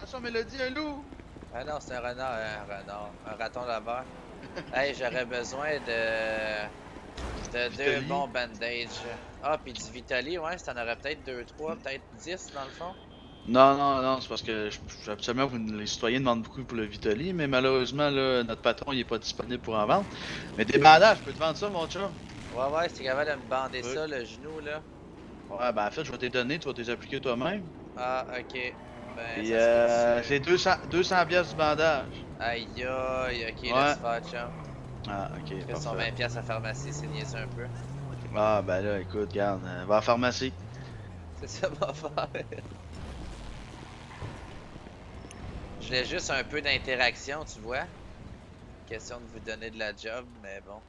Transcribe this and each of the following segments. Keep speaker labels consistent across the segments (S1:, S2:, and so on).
S1: attention, Mélodie, un loup!
S2: Ah non, c'est un renard, un raton laveur. Hey, j'aurais besoin de deux
S1: Vitali.
S2: bons bandages. Ah, puis du Vitali, ouais, t'en aurais peut-être deux, trois, peut-être 10 dans le fond.
S1: Non, non, non, c'est parce que absolument, les citoyens demandent beaucoup pour le Vitali, mais malheureusement, là, notre patron, il est pas disponible pour en vendre. Mais des bandages, je peux te vendre ça, mon chum?
S2: Ouais, ouais, si t'es capable de me bander
S1: Oui.
S2: ça, le genou, là.
S1: Ouais, ben en fait, je vais te les donner, tu vas te les appliquer toi-même.
S2: Ah, ok. Ben,
S1: Puis
S2: ça serait-tu.
S1: c'est 200 pièces du bandage.
S2: Aïe, aïe, ok, laisse
S1: Ouais.
S2: faire, chum.
S1: Ah, ok,
S2: Chris, son
S1: parfait.
S2: 20$ à la pharmacie, c'est niaiseux un peu.
S1: Ah, ben là, écoute, regarde, va à la pharmacie.
S2: C'est ça, ma faire. Je voulais juste un peu d'interaction, tu vois. Question de vous donner de la job, mais bon.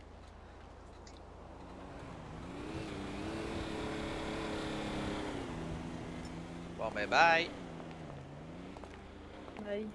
S2: Bon, ben, bye!
S3: Bye.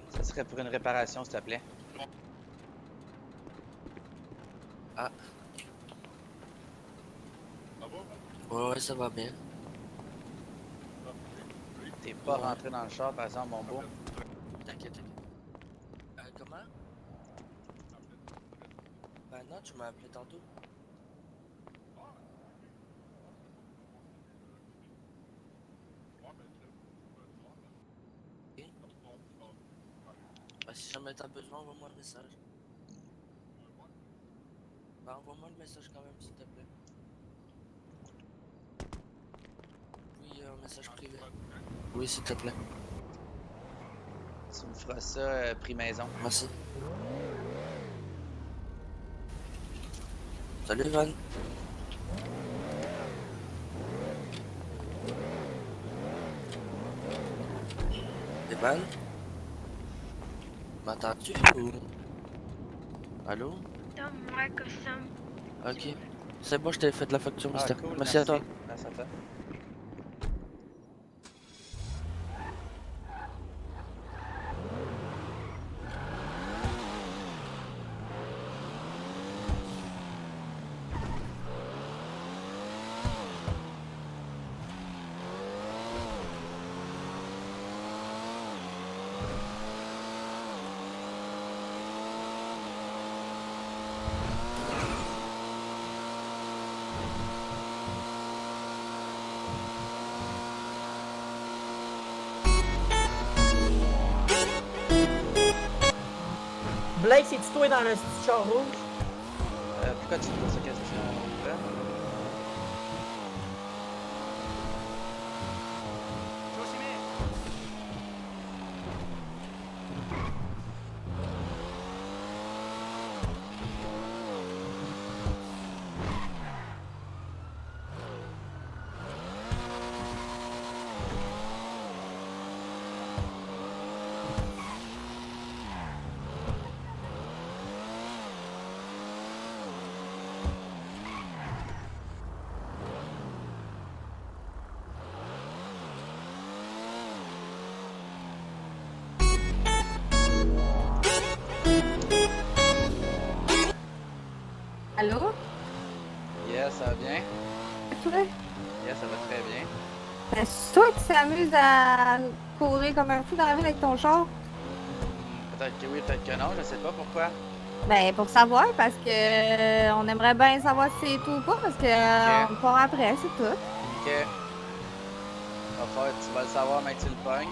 S2: Ça serait pour une réparation, s'il te plaît.
S4: Ah, ouais, ouais, ça va bien.
S2: T'es pas
S4: Ouais,
S2: rentré dans le char, par exemple, mon beau.
S4: t'inquiète, t'inquiète. Comment? Ben non, tu m'as appelé tantôt. Ok. Ben, si jamais t'as besoin, envoie-moi un message. Ben, envoie-moi le message quand même, s'il te plaît. Oui, un message privé. Oui, s'il te plaît.
S2: Tu me feras ça, prix maison.
S4: Merci. Salut, Van. Evan? M'entends-tu ou... Allô?
S5: Donne-moi custom.
S4: Ok. C'est bon, je t'ai fait de la facture,
S2: Ah,
S4: mister.
S2: cool,
S4: Merci à
S2: merci.
S4: toi.
S2: Merci à toi.
S3: Blake, c'est-tu toi dans le petit char rouge?
S2: Pourquoi tu me poses cette question-là?
S6: Allô?
S2: Yes, ça va bien?
S6: Toi?
S2: Yes, ça va très bien.
S6: Ben, c'est toi qui s'amuse à courir comme un fou dans la ville avec ton char?
S2: Peut-être que oui, peut-être que non, je sais pas pourquoi.
S6: Ben, pour savoir, parce que on aimerait bien savoir si c'est tout ou pas, parce que on part après, c'est tout.
S2: Ok. Va faire, tu vas le savoir, mais tu le pognes.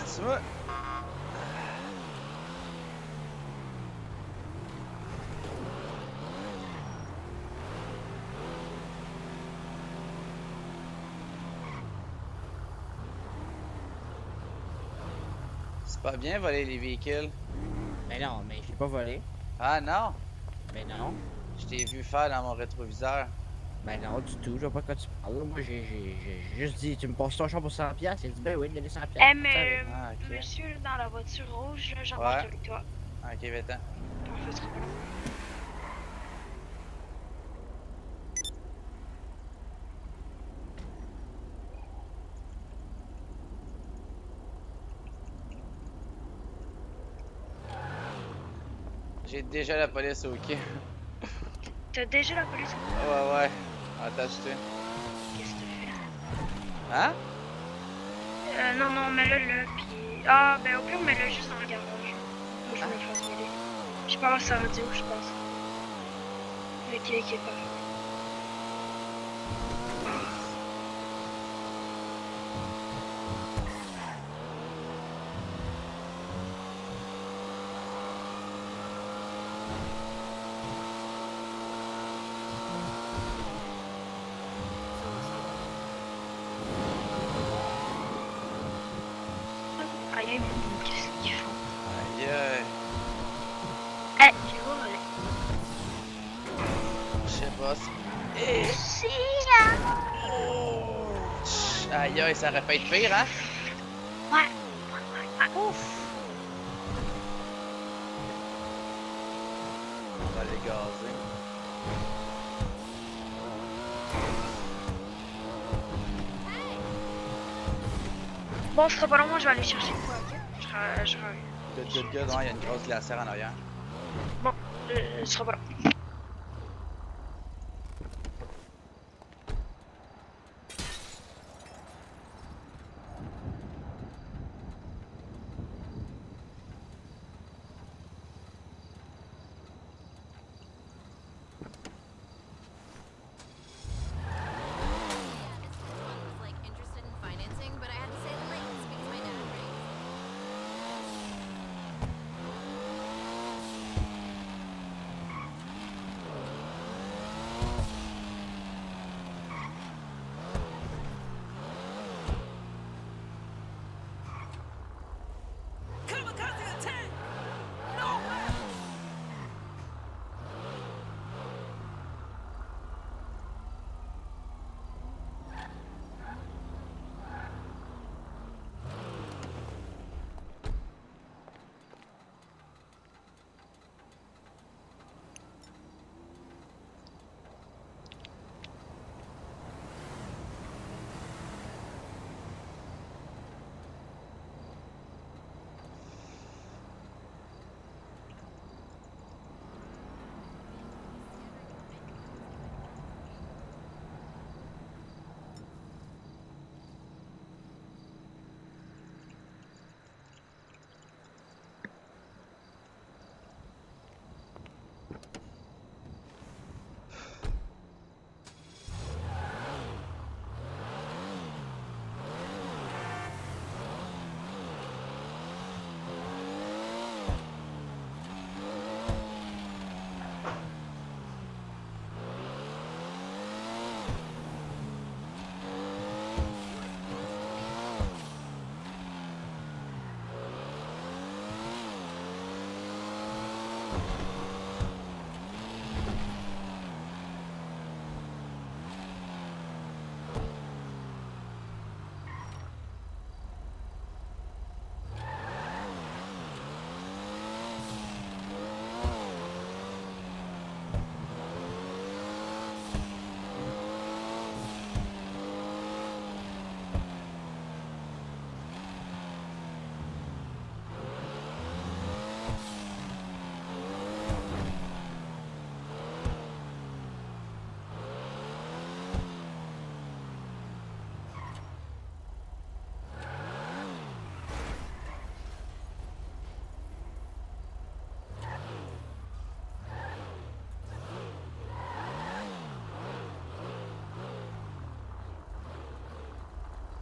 S2: C'est ça? C'est pas bien voler les véhicules.
S3: Ben non, mais je l'ai pas volé.
S2: Ah non?
S3: Ben non.
S2: Je t'ai vu faire dans mon rétroviseur.
S3: Ben non, du tout, je vois pas de quoi tu parles. Moi, j'ai juste dit, tu me passes ton char pour 100$. Il dit, ben oui, donnez 100$.
S5: Eh, mais
S2: Ah, ok.
S5: monsieur dans la voiture rouge, là, j'embarque
S2: Ouais.
S5: avec toi.
S2: Ok, va-t'en.
S5: Parfait, ce sera pas long.
S2: J'ai déjà la police au quai.
S5: T'as déjà la police?
S2: Ouais, ouais. Attache-toi.
S5: Qu'est-ce que tu fais?
S2: Hein?
S5: Non, non, mets-le là, pis... Ah, ben au pire, mets-le juste dans le garage. Moi, je me fasse mêler. Je pense à radio, je pense. Ok, ok, parfait. Aïe, mais qu'est-ce qu'ils font?
S2: Aïe, aïe.
S5: Eh, j'ai volé.
S2: Je sais pas. Eh!
S5: Si,
S2: Aïe, aïe, ça aurait pas été pire, hein?
S5: Ouais.
S2: Ouf! On va les gazer.
S5: Bon, ce sera pas long, moi je vais aller chercher quoi, ok? Je reviens.
S2: Good, good, good. Ouais, il y a une grosse glacière en arrière.
S5: Bon, ce sera pas long.
S7: Like interested in financing, but I had to say the rates because my dad raised.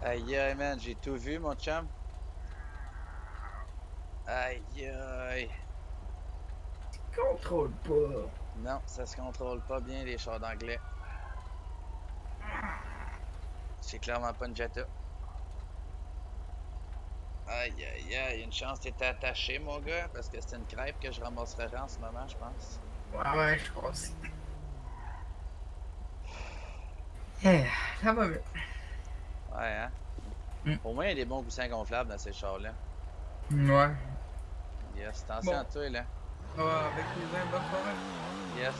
S2: Aïe aïe man, j'ai tout vu mon chum. Aïe aïe.
S7: Contrôle pas.
S2: Non, ça se contrôle pas bien les chars d'anglais. C'est clairement pas une Jetta. Aïe aïe aïe, une chance t'étais attaché mon gars, parce que c'est une crêpe que je ramasserais en ce moment, je pense.
S7: Ouais, je crois aussi. Eh, ça va bien.
S2: Ouais, hein? Au moins, il y a des bons coussins gonflables dans ces chars-là.
S7: Ouais.
S2: Yes, attention
S7: Bon.
S2: à toi, là.
S7: Avec les uns, bonne soirée.
S2: Yes.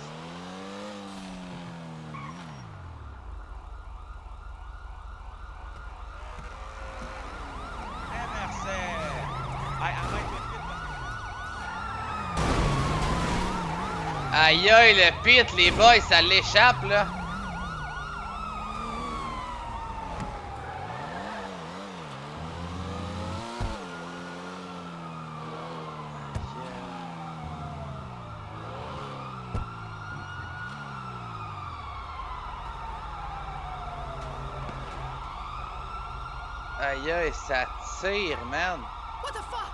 S2: Aïe aïe, le pit, les boys, ça l'échappe, là. Aïe aïe, ça tire, man.
S8: What the fuck?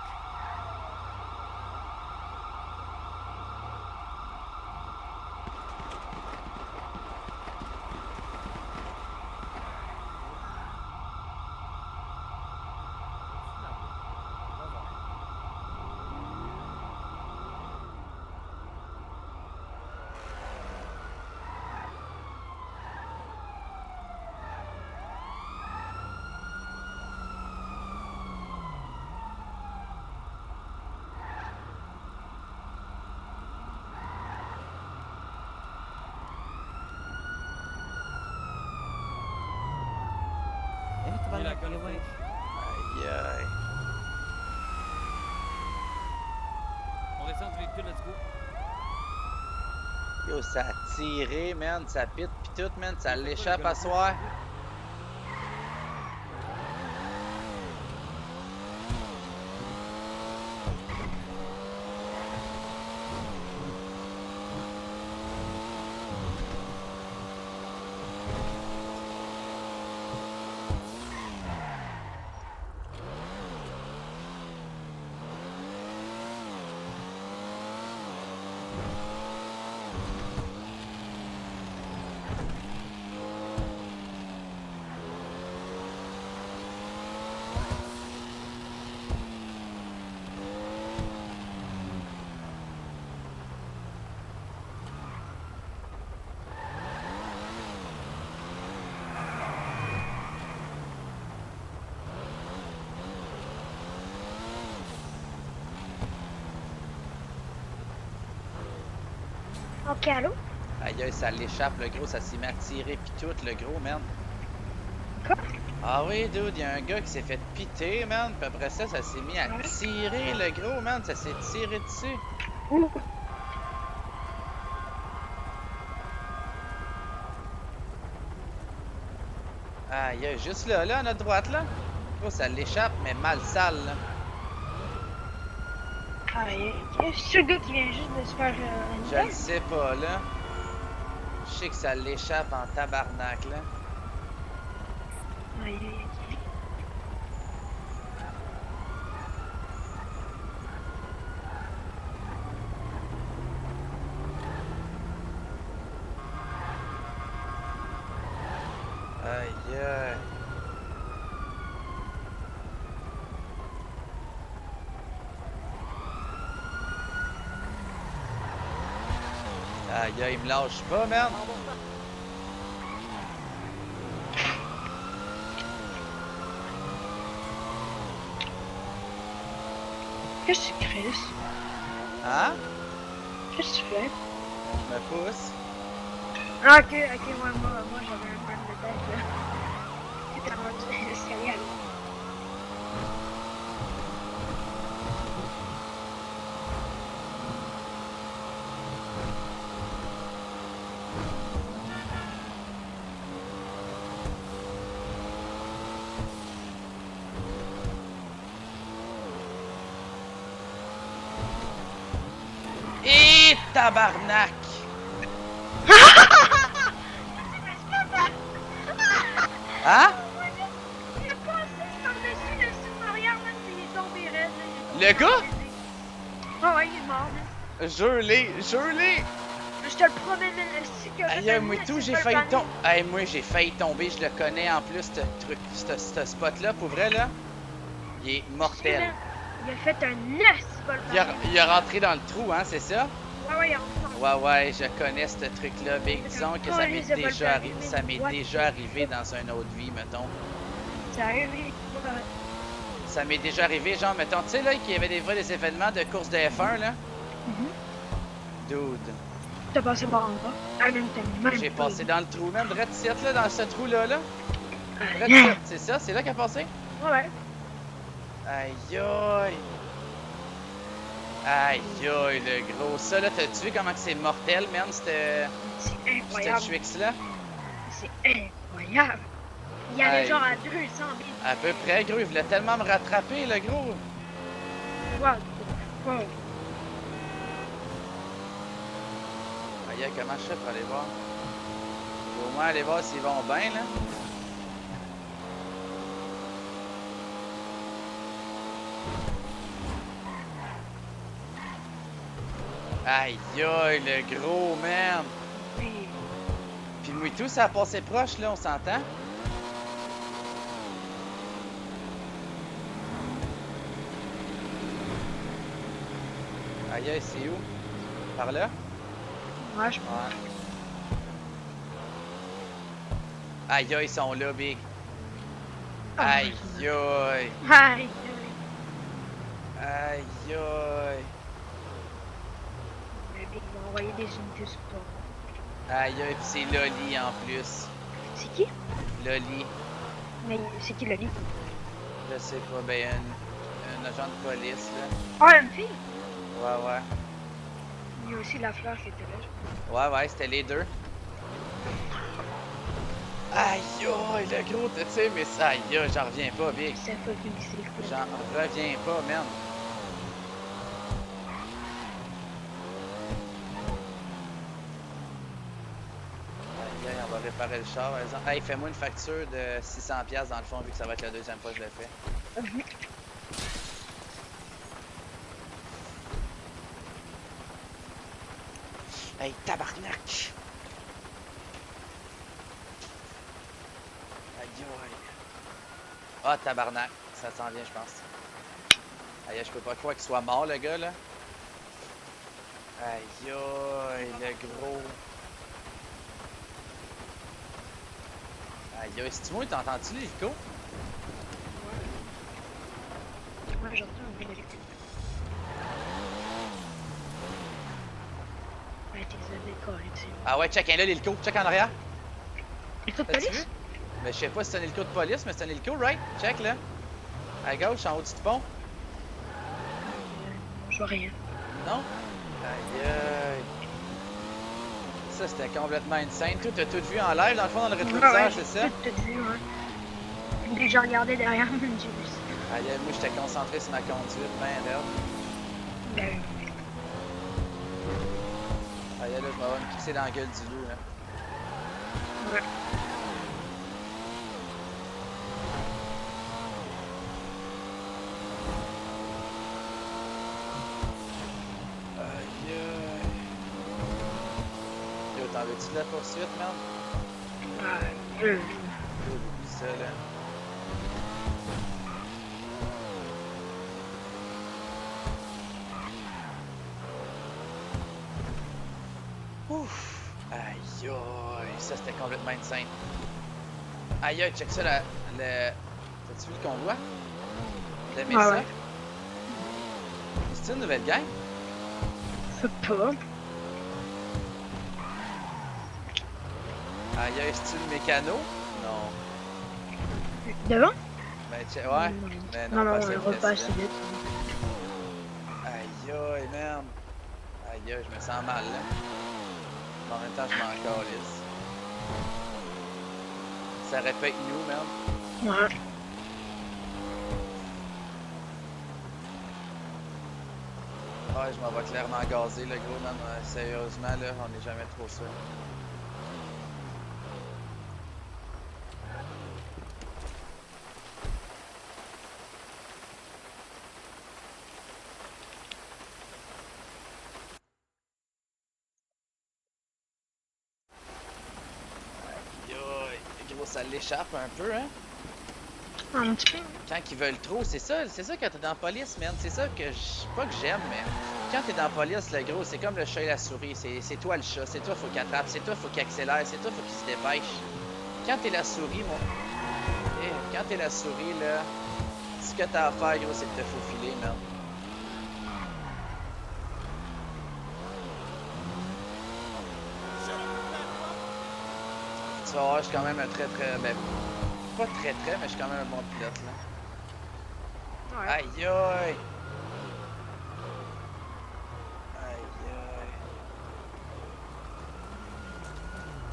S8: Aïe aïe.
S9: On descend du véhicule, let's go.
S2: Yo, ça a tiré, man. Ça pite pis tout, man. Ça l'échappe à soir.
S5: Ok, allô?
S2: Aïe aïe, ça l'échappe, le gros. Ça s'est mis à tirer pis tout, le gros, man.
S5: Quoi?
S2: Ah oui, dude, il y a un gars qui s'est fait piter, man. Puis après ça, ça s'est mis à tirer, le gros, man. Ça s'est tiré dessus.
S5: Ouh.
S2: Aïe aïe, juste là, à notre droite, là. Oh, ça l'échappe, mais mal sale, là.
S5: Aïe, c'est le gars qui vient juste de se faire
S2: Je le sais pas, là. Je sais que ça l'échappe en tabarnak, là.
S5: Aïe, aïe, aïe.
S2: Aïe aïe. Aïe, il me lâche pas, man.
S5: Qu'est-ce que tu fais?
S2: Hein?
S5: Qu'est-ce que tu fais?
S2: Je me pousse.
S5: Ah, ok, moi j'avais un problème de tête là. C'était rendu l'escalier à l'eau.
S2: Et tabarnak! Hein?
S5: Il a passé par-dessus le sous-arrière, même s'il est tombé raide.
S2: Le gars?
S5: Ah ouais, il est mort, man.
S2: Je l'ai!
S5: Je te le promets, man, c'est que
S2: Aïe, moi tout, j'ai failli tomber. Aïe, moi j'ai failli tomber, je le connais en plus, ce spot-là, pour vrai là. Il est mortel.
S5: Il a fait un as, vol.
S2: Il a rentré dans le trou, hein, c'est ça?
S5: Ouais, il a rentré dans le
S2: Ouais, je connais ce truc-là, Big. Disons que ça m'est déjà arrivé dans une autre vie, mettons.
S5: Ça arrive, oui.
S2: Ça m'est déjà arrivé, genre, mettons, tu sais, là, qu'il y avait des événements de course de F1, là. Dude.
S5: T'as passé par en bas. Ah, même t'as même
S2: J'ai
S5: pas
S2: passé dans le trou, même, drette ici, là, dans ce trou-là, là.
S5: vu.
S2: Drette ici, c'est ça? C'est là qu'il a passé?
S5: Ouais.
S2: Aïe, aïe. Aïe, aïe, le gros. Ça, là, t'as-tu vu comment que c'est mortel, man,
S5: C'est
S2: ce
S5: incroyable.
S2: Twix-là?
S5: C'est incroyable. Il y allait
S2: Aïe.
S5: genre à 200 000.
S2: À peu près, gros. Il voulait tellement me rattraper, le gros.
S5: Wow. Wow.
S2: Aïe, aïe, comment je fais pour aller voir? Je vais au moins aller voir s'ils vont bien, là. Aïe, aïe, le gros, man.
S5: Oui.
S2: Puis moi et tout, ça a passé proche, là, on s'entend? Aïe, aïe, c'est où? Par là?
S5: Ouais, je
S2: Ouais. Aïe, aïe, ils sont là, Big. Aïe, aïe.
S5: Aïe.
S2: Aïe, aïe.
S5: Ils vont envoyer des unités sur toi.
S2: Aïe, aïe, pis c'est Loli en plus.
S5: C'est qui?
S2: Loli.
S5: Mais c'est qui le lit?
S2: Je sais pas, ben, un agent de police, là.
S5: Ah, une fille?
S2: Ouais.
S5: Il y a aussi la fleur qui était là.
S2: Ouais, c'était les deux. Aïe, aïe, le gros, tu sais, mais ça, aïe, aïe, j'en reviens pas, Big.
S5: C'est pas vu que c'est le coup.
S2: J'en reviens pas, man. Aïe, aïe, on va réparer le char, par exemple. Hey, fais-moi une facture de 600$ dans le fond, vu que ça va être la deuxième fois que je le fais. Hey, tabarnak! Aïe, aïe. Ah, tabarnak. Ça s'en vient, je pense. Aïe, je peux pas croire qu'il soit mort, le gars, là. Aïe, aïe, le gros. Aïe, aïe, c'est-tu moi, t'entends-tu l'hélico?
S5: Ouais, j'entends un bruit d'électrique. Ouais, t'es décoré dessus.
S2: Ah ouais, check, un là, l'hélico. Check en arrière.
S5: Il faut de
S2: T'as-tu
S5: police?
S2: vu? Mais je sais pas si c'est un hélico de police, mais c'est un hélico, right? Check, là. À gauche, en haut du pont.
S5: Je vois rien.
S2: Non? Aïe, aïe. Ça, c'était complètement insane. Toi, t'as tout vu en live, dans le fond, dans le rétroviseur, c'est ça?
S5: Tout vu, ouais. Dès que j'ai regardé derrière, j'ai vu ça.
S2: Aïe, aïe, moi, j'étais concentré sur ma conduite, ben, là.
S5: Ben,
S2: Aïe, là, je m'en vais me pisser dans la gueule du loup, là.
S5: ouais.
S2: Aïe, aïe. Yo, t'en veux-tu de la poursuite, merde?
S5: Ouais.
S2: Yo, oublie ça, là. Ouh. Ouf! Aïe aïe! Ça c'était complètement insane. Aïe aïe, check ça là. T'as-tu vu le convoi? T'as aimé ça?
S5: Ouais.
S2: C'est une nouvelle gang?
S5: Je sais pas.
S2: Aïe aïe, c'est-tu le mécano? Non.
S5: Devant?
S2: Ben ouais. Mais non,
S5: Non,
S2: pas
S5: on
S2: assez
S5: va
S2: vite,
S5: pas
S2: c'est
S5: assez
S2: bien.
S5: vite.
S2: Aïe aïe, merde. Aïe aïe, je me sens mal là. Mais en même temps, je m'en calisse. Ça répète nous, merde.
S5: Ouais.
S2: Ouais, je m'en vais clairement gazer, le gros, man. Sérieusement, là, on n'est jamais trop sûr. Aïe aïe, gros, ça l'échappe un peu, hein?
S5: Un petit peu.
S2: Quand ils veulent trop, c'est ça quand t'es dans la police, man. C'est ça que pas que j'aime, mais quand t'es dans la police, le gros, c'est comme le chat et la souris. C'est toi le chat, c'est toi faut qu'il attrape, c'est toi faut qu'il accélère, c'est toi faut qu'il se dépêche. Quand t'es la souris, quand t'es la souris, là, ce que t'as à faire, gros, c'est de te faufiler, man. Tu vas voir, je suis quand même un très, ben, pas très, mais je suis quand même un bon pilote, là.
S5: Ouais.
S2: Aïe aïe! Aïe aïe!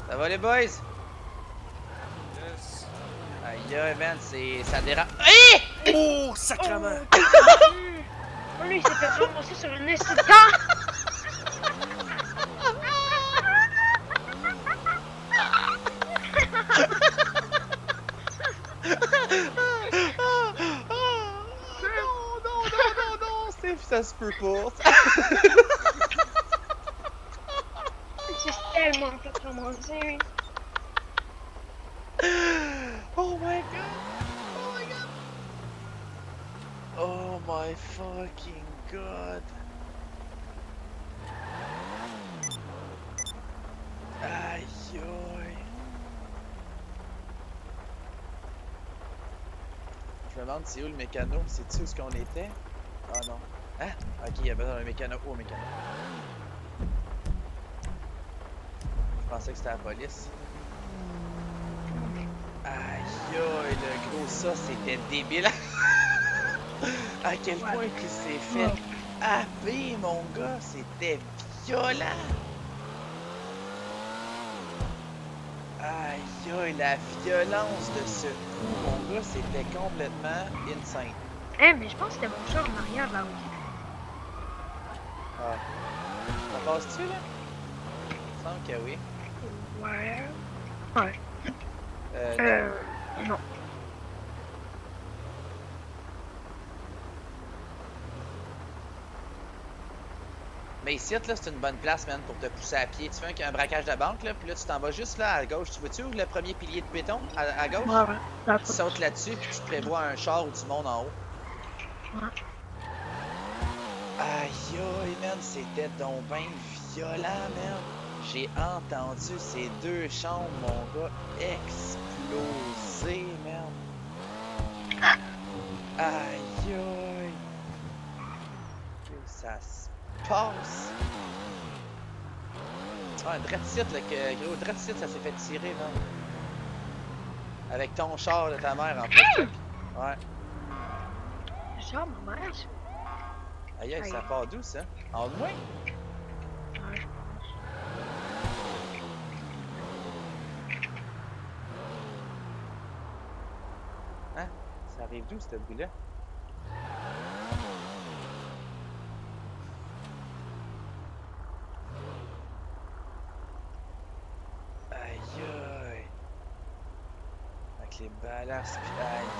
S2: Ça va les boys?
S9: Yes.
S2: Aïe aïe man, ça dérape. Hé!
S4: Oh, sacrement!
S5: Oh, lui, il s'est fait ramasser sur une incident!
S2: Non, Steve, ça se peut pas.
S5: J'ai tellement fait ramasser.
S2: Oh my god! Oh my god! Oh my fucking god! Aïe aïe! Je me demande c'est où le mécano? C'est-tu où ce qu'on était? Ah non. Hein? Ok, il y a besoin d'un mécano. Où mécano? Je pensais que c'était la police. Aïe aïe, le gros ça, c'était débile. À quel point qu'il s'est fait happer, mon gars, c'était violent. Aïe aïe, la violence de ce coup, mon gars, c'était complètement insane.
S5: Eh, mais je pense que c'était mon chat en arrière là.
S2: Ah. Ça passe-tu, là? Il me semble que oui.
S5: Ouais.
S2: Non.
S5: Non.
S2: Mais ici, là, c'est une bonne place, man, pour te pousser à pied. Tu fais un braquage de banque, là, puis là, tu t'en vas juste là, à gauche. Tu vois-tu où le premier pilier de béton, à gauche?
S5: Ouais. Là,
S2: Tu sautes là-dessus, puis tu prévois un char où tu montes en haut.
S5: Ouais.
S2: Aïe, aïe, man, c'était donc ben violent, man. J'ai entendu ces deux chambres, mon gars, exploser, man. Aïe, aïe. Ça se passe. Ah, Dreadsit, là, gros, Dreadsit, ça s'est fait tirer, man. Avec ton char de ta mère, en plus. Ouais.
S5: Genre, ma mère.
S2: Aïe, aïe, ça part d'où, ça? En haut de moi?
S5: Ouais, je pense.
S2: Hein? Ça arrive d'où, ce bruit-là? Aïe, aïe. Avec les ballasts, pis aïe,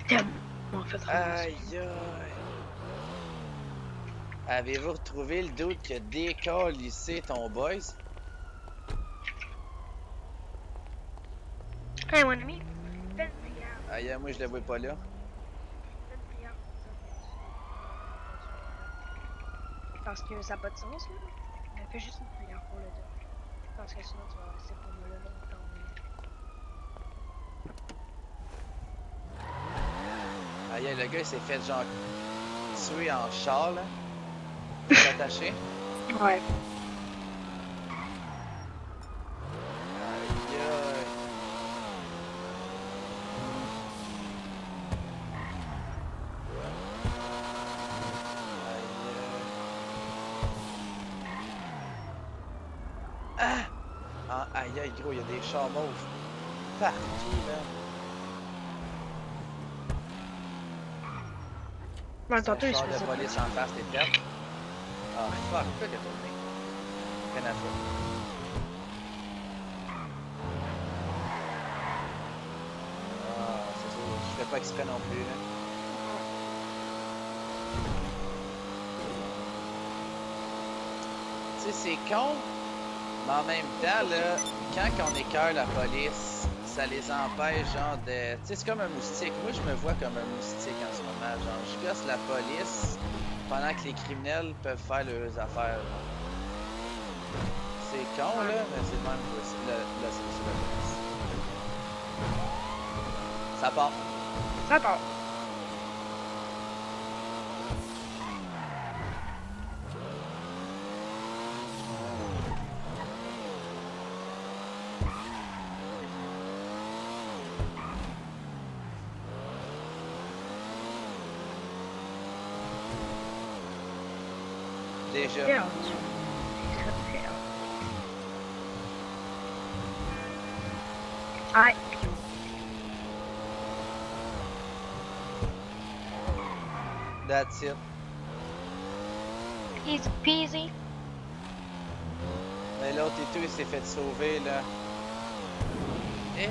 S5: Tellement fait ramasser.
S2: aïe. Aïe, aïe. Avez-vous retrouvé le doute que décalissé ton boys?
S5: Hey, mon ami. Fais une prière.
S2: Aïe, moi, je le vois pas là.
S5: Fais une prière. Parce que ça n'a pas de sens, là. Fais juste une prière pour le deux. Parce que sinon, tu vas rester pour moi là longtemps.
S2: Aïe, le gars, il s'est fait genre tuer en char, là. Il est attaché.
S5: Ouais.
S2: Aïe, aïe. Ah! Ah, aïe, aïe, gros, il y a des chars mauves partout, là.
S5: Moi,
S2: C'est un
S5: tantôt, il se
S2: char de
S5: faisait
S2: police en face, t'es prête? Ah, fuck, pourquoi t'es tourné? Rien à foutre. Ah, c'est sûr, je fais pas exprès non plus, là. Tu sais, c'est con, mais en même temps, là, quand on écœure la police, ça les empêche, genre, de... Tu sais, c'est comme un moustique. Moi, je me vois comme un moustique en ce moment. Genre, je gosse la police pendant que les criminels peuvent faire leurs affaires, genre. C'est con, là, mais c'est le même que là, c'est la police. Ça part.
S5: Ça part.
S2: Déjà.
S5: Très hâte. Très, très hâte. Aïe.
S2: That's it.
S5: Easy peasy.
S2: Mais l'autre et tout, il s'est fait sauver, là. Eh!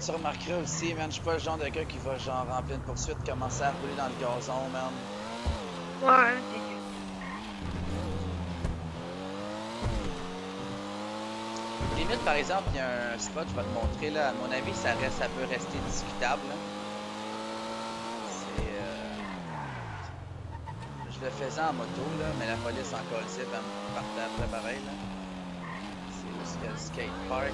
S2: Tu remarqueras aussi, man, je suis pas le genre de gars qui va, genre, en pleine poursuite, commencer à rouler dans le gazon, man.
S5: Ouais,
S2: Limite, par exemple, il y a un spot, je vais te montrer, là, à mon avis, ça peut rester discutable, là. C'est, je le faisais en moto, là, mais la police en colissait, elle me partait après pareil, là. C'est où est-ce qu'il y a le skatepark?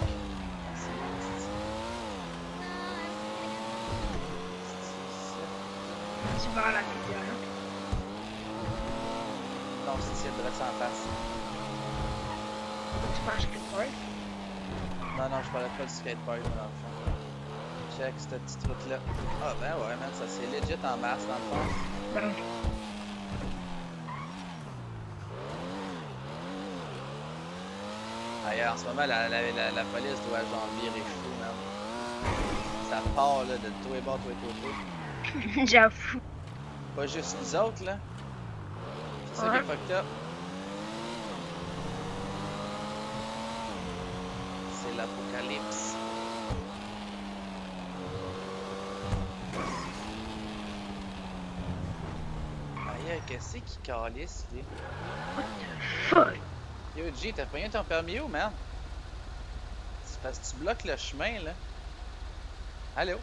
S5: tu vas à la vidéo.
S2: Non, c'est de rester en face.
S5: Tu penses que c'est quoi?
S2: Non, non, je parlais pas du skatepark, dans le fond. Check cette petite route-là. Ah, ben ouais, man, ça c'est legit en masse, dans le fond.
S5: Ben,
S2: Ailleurs, en ce moment, la police doit genre virer fou, man. Ça part, là, de tous les bords, tous les côtés.
S5: j'avoue.
S2: Pas juste nous autres, là. C'est ça qui
S5: Ouais.
S2: est fucked up. C'est l'apocalypse. Aïe, qu'est-ce qui calisse, lui?
S5: Fuck.
S2: Yo, G, t'as pris ton permis où, man? C'est parce que tu bloques le chemin, là. Allô?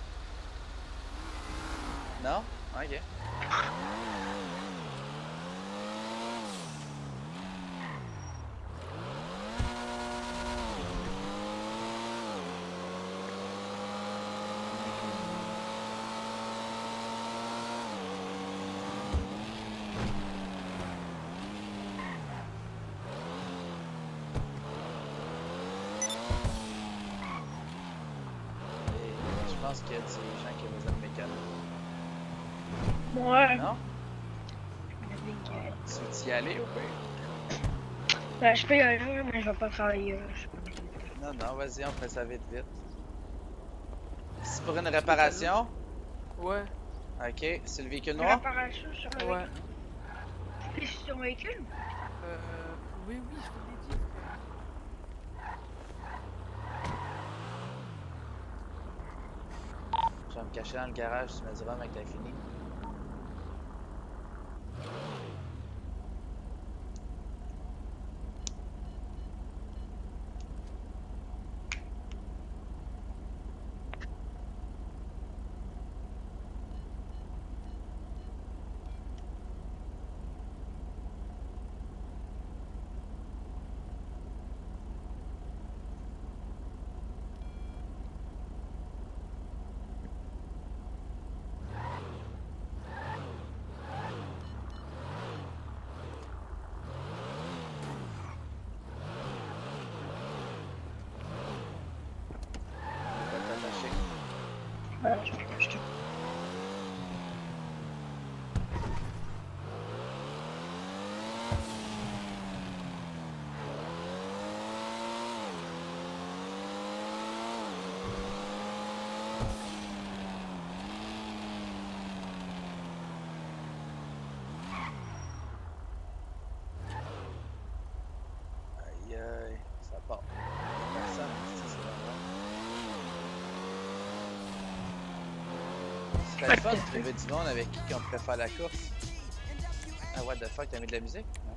S2: Non? Ok. Et je pense qu'il y a des gens qui ont besoin de mécanique.
S5: Ouais.
S2: Non? Tu veux y aller ou pas?
S5: Ben, je peux y aller, mais je vais pas travailler.
S2: Non, non, vas-y, on fait ça vite, vite. C'est pour une réparation?
S4: Ouais,
S2: Ok, c'est le véhicule
S5: Une
S2: noir?
S5: réparation sur le
S4: ouais.
S5: véhicule. Sur le véhicule?
S4: Oui, oui, je te l'ai dit, frère.
S2: Je vais me cacher dans le garage, tu me diras, mec, t'as fini.
S5: Voilà, je vais l'acheter.
S2: Aïe aïe, ça part. Personne, c'est vraiment. Ce serait le fun de trouver du monde avec qui on pourrait faire la course. Ah, what the fuck, t'as mis de la musique? Non.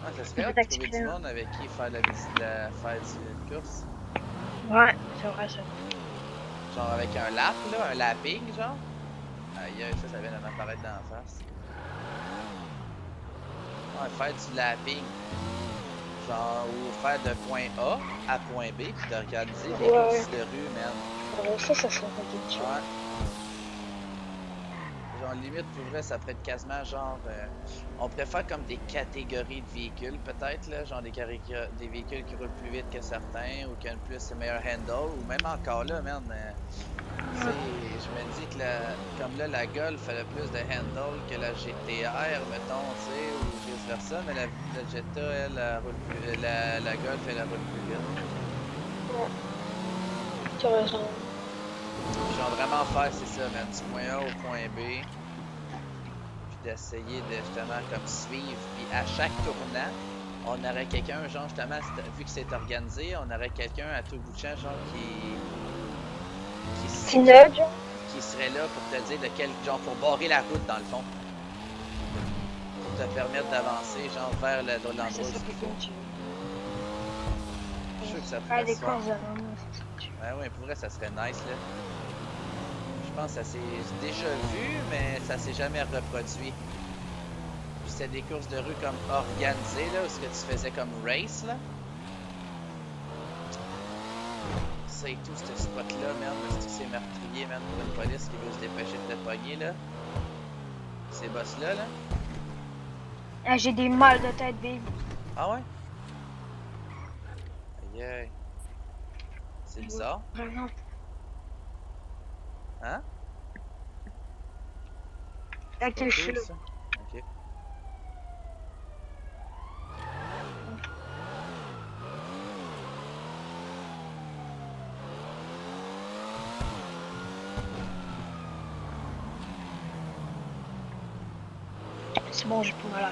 S2: Ah, ça serait hot de trouver du monde avec qui faire la une course.
S5: Ouais, c'est vrai ça.
S2: Genre avec un lap, là, un lapping, genre. Aïe aïe, ça vient de m'apparaître d'en face. Ouais, faire du lapping. Genre, ou faire de point A à point B, puis d'organiser des courses de rue, man.
S5: Alors ça serait pas quelque chose.
S2: Ouais. Genre, limite, pour vrai, ça pourrait être quasiment genre. On pourrait faire comme des catégories de véhicules, peut-être, là. Genre des véhicules qui roulent plus vite que certains, ou qui ont plus meilleur handle, ou même encore là, man. Tu sais, je me dis que comme là, la Golf, elle a plus de handle que la GTR, mettons, tu sais, ou vice versa, mais la Jetta, elle roule plus. La Golf, elle roule plus vite.
S5: Ouais. Tu as raison.
S2: Genre vraiment faire, c'est ça, man, du point A au point B. Puis d'essayer de justement comme suivre. Puis à chaque tournant, on aurait quelqu'un, genre justement, vu que c'est organisé, on aurait quelqu'un à tout bout de champ, genre qui serait là pour te dire de quel. Genre pour barrer la route dans le fond. Pour te permettre d'avancer, genre vers l'endroit où il faut. Je suis sûr que ça pourrait se faire. Ouais, ouais, pour vrai, ça serait nice, là. Je pense que ça s'est déjà vu, mais ça s'est jamais reproduit. Puis c'était des courses de rue comme organisées, là, où ce que tu faisais comme race, là. Ça et tout, ce spot-là, man, c'est meurtrier, man, pour une police qui veut se dépêcher de te pogner, là. Ces boss-là, là.
S5: Ah, j'ai des mal de tête, baby.
S2: Ah ouais? Aïe aïe. C'est bizarre.
S5: Vraiment.
S2: Hein?
S5: Ok, je suis là.
S2: Ok.
S5: C'est bon, j'ai plus mal à.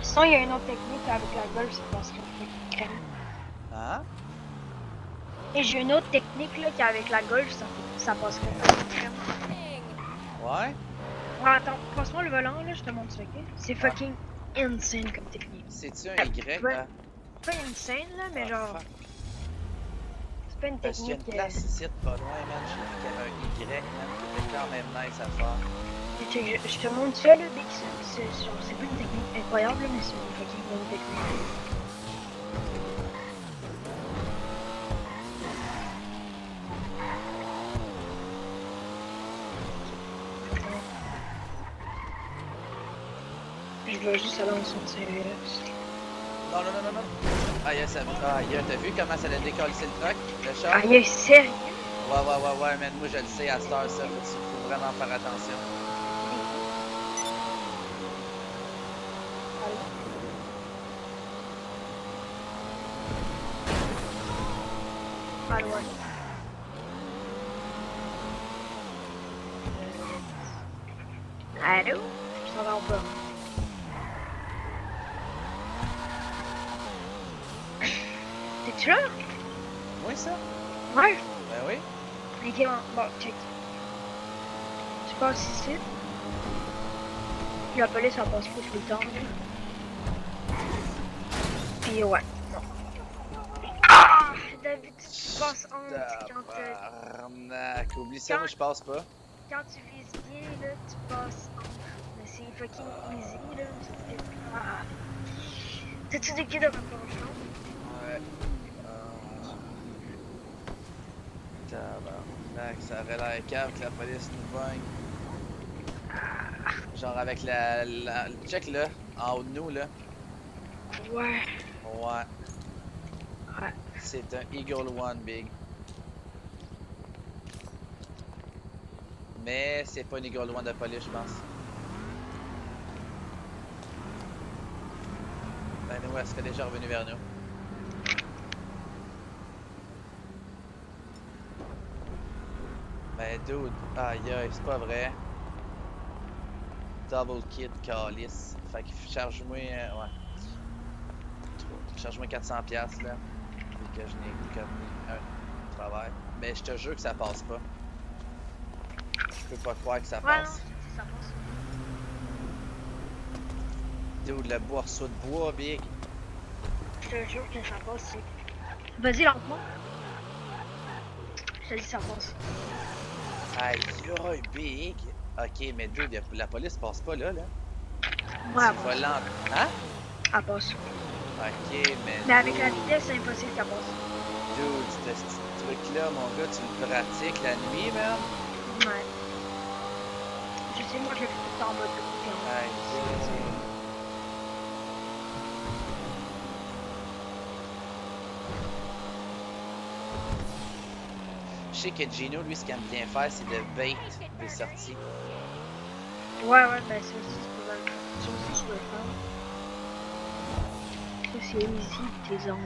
S5: Sinon, il y a une autre technique avec la Golf, c'est parce qu'on fait crème.
S2: Hein?
S5: Et j'ai une autre technique là qu'avec la Golf, ça passe crème.
S2: Ouais?
S5: Ouais, attends, passe-moi le volant là, je te montre ça, ok? C'est fucking insane comme technique.
S2: C'est-tu un Y,
S5: Ouais.
S2: là?
S5: Pas insane là, mais
S2: Ah,
S5: genre.
S2: fuck.
S5: C'est pas une
S2: Parce qu'il y a
S5: technique.
S2: une place ici, pas loin, man. J'ai vu qu'il y avait un Y, man, qui était quand même nice à faire.
S5: Je te montre ça là, Bix. C'est pas une technique incroyable, mais c'est une fucking bonne technique. Je dois juste aller en sortir.
S2: Non, non, non, non, non. Ah, yes, t'as vu comment ça a décollé le truck, le char?
S5: Aïe, sérieux?
S2: Ouais, man, moi je le sais à cette heure, ça, faut vraiment faire attention.
S5: Pas loin. Allô? Je t'entends pas. Tu là?
S2: Oui, ça?
S5: Ouais.
S2: Ben oui.
S5: Ok, bon, check. Tu passes ici. La police, elle passe pas tout le temps, là. Puis ouais. Ah! D'habitude, tu passes entre quand
S2: Tabarnak. Oublie ça, moi je passe pas.
S5: quand tu vises bien, là, tu passes entre. Mais c'est fucking easy, là. Ah. T'as-tu des queues de rapprochement?
S2: Ouais. Tabarnak, ça aurait l'air cave que la police nous pogne. Genre avec la... Check là, en haut de nous là.
S5: Ouais.
S2: Ouais.
S5: Ouais.
S2: C'est un Eagle One, Big. Mais c'est pas un Eagle One de police, je pense. Ben nous, elle serait déjà revenue vers nous. Ben dude, aïe aïe, c'est pas vrai. Double kit, calice. Fait que charge-moi, ouais. Charge-moi 400$ là. Vu que je n'ai comme un travail. Mais je te jure que ça passe pas. Je peux pas croire que ça
S5: Ouais,
S2: passe.
S5: non, ça passe.
S2: Dude, le bourseau de bois, Big.
S5: Je te jure que ça passe. Vas-y, lentement. Je te dis, ça passe.
S2: Aïe aïe, Big. Ok, mais dude, la police passe pas là, là.
S5: Ouais, elle
S2: Tu
S5: passe.
S2: vas Hein?
S5: Elle passe.
S2: Ok,
S5: Mais avec la vitesse, c'est impossible qu'elle passe.
S2: dude, ce truc-là, mon gars, tu le pratiques la nuit, man?
S5: Ouais. Je sais, moi, je le fais tout le temps en mode de confiance.
S2: Aïe. Je sais que Gino, lui, ce qu'il aime bien faire, c'est de bait des sorties.
S5: Ouais, ben ça aussi, c'est pas mal. Ça aussi, je peux le faire. Ça, c'est easy, t'es en 2-2.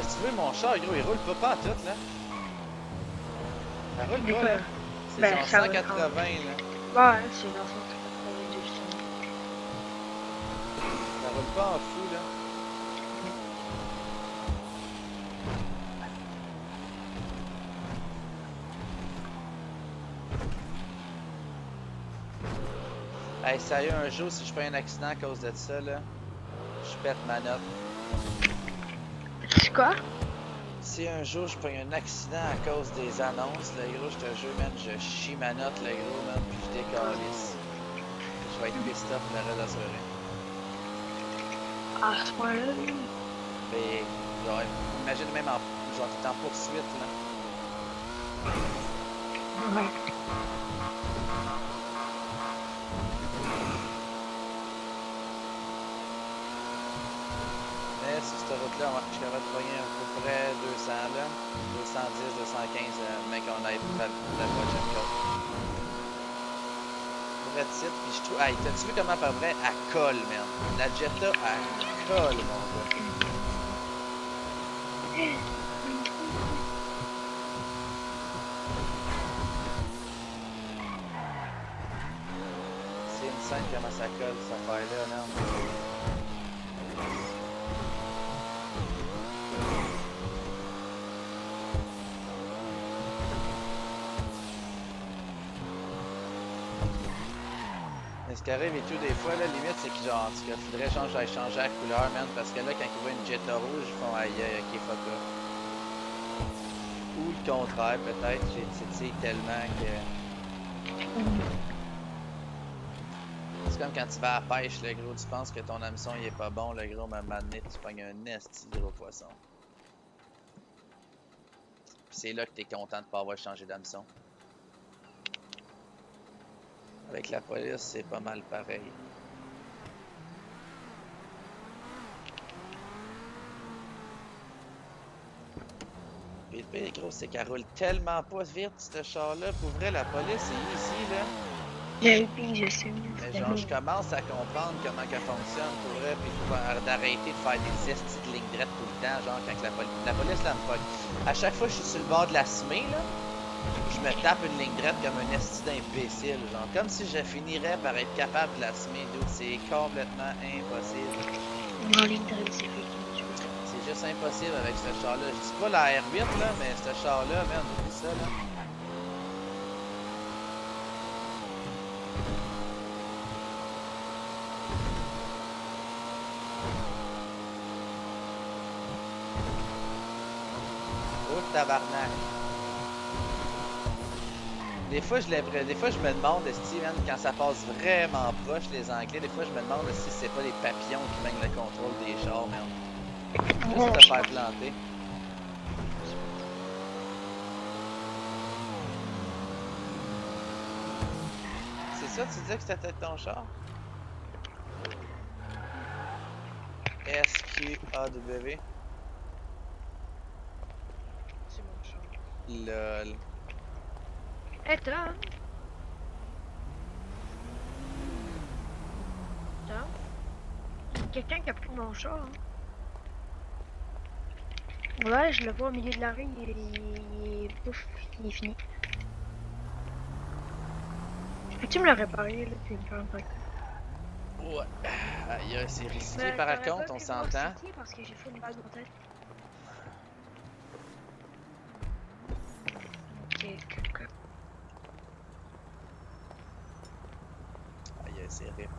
S2: Si tu veux, mon char, gros, il roule pas en tout, là. Ça roule pas, là. C'est
S5: Ben,
S2: genre
S5: ça
S2: 180, là.
S5: Ouais, c'est dans son 82, justement.
S2: Ça roule pas en fou, là. Hey, sérieux, un jour, si je fais un accident à cause de ça, là, je pète ma note.
S5: C'est quoi?
S2: Si un jour je fais un accident à cause des annonces, le gros, je te jure, man, je chie ma note, le gros, man, puis je décalisse. Je vais être pissed off le reste de la soirée.
S5: À ce point-là, lui.
S2: Mais, genre, imagine même en, genre, t'es en poursuite, là.
S5: Ouais.
S2: Mais sur cette route-là, ouais, je suis capable de pogner à peu près 200, là. 210, 215, mec, on aille pour la prochaine côte. Vrai titre, puis je trouve... Hey, t'as-tu vu comment, par vrai, elle colle, man? La Jetta, elle colle, mon gars. C'est une scène comment ça colle, cette affaire-là, non? Mais ce qui arrive et tout, des fois, la limite, c'est que genre, en tout cas, faudrait changer la couleur, man, parce que là, quand ils voient une Jetta rouge, ils font aïe aïe, ok, fuck off. Ou le contraire, peut-être, j'ai titillé tellement que. C'est comme quand tu vas à la pêche, le gros, tu penses que ton hameçon il est pas bon, le gros, mais à un moment donné, tu pognes un esti de gros poisson. Puis c'est là que t'es content de pas avoir changé d'hameçon. Avec la police, c'est pas mal pareil. Puis le pire, gros, c'est qu'elle roule tellement pas vite, ce char-là. Pour vrai, la police est ici, là.
S5: J'ai je sais.
S2: Mais genre, je commence à comprendre comment qu'elle fonctionne pour vrai, puis d'arrêter de faire des estis de ligne droite tout le temps, genre quand la police là me pogne. À chaque fois que je suis sur le bord de la semée, là, je me tape une ligne droite comme un esti d'imbécile, genre comme si je finirais par être capable de la semer, dude, c'est complètement impossible.
S5: En ligne droite, c'est fait.
S2: C'est juste impossible avec ce char-là. Je dis pas la R8 là, mais ce char-là, merde, oublie ça là. Oh tabarnak! Des fois, je me demande, Steven, quand ça passe vraiment proche, les Anglais, des fois, je me demande si c'est pas les papillons qui mènent le contrôle des chars, merde. Juste te faire planter. C'est ça, tu disais que c'était ton char? SQAW.
S5: C'est mon char.
S2: LOL.
S5: Hey, Tom! Tom? Il y a quelqu'un qui a pris mon char. Hein? Ouais, je le vois au milieu de la rue, pouf, il est fini. Peux-tu me le réparer, là, puis me faire un truc?
S2: Ouais. Aïe, c'est risqué par contre, on s'entend.
S5: Parce que j'ai fait une balle dans la tête. Ok.
S2: Aïe, c'est rip.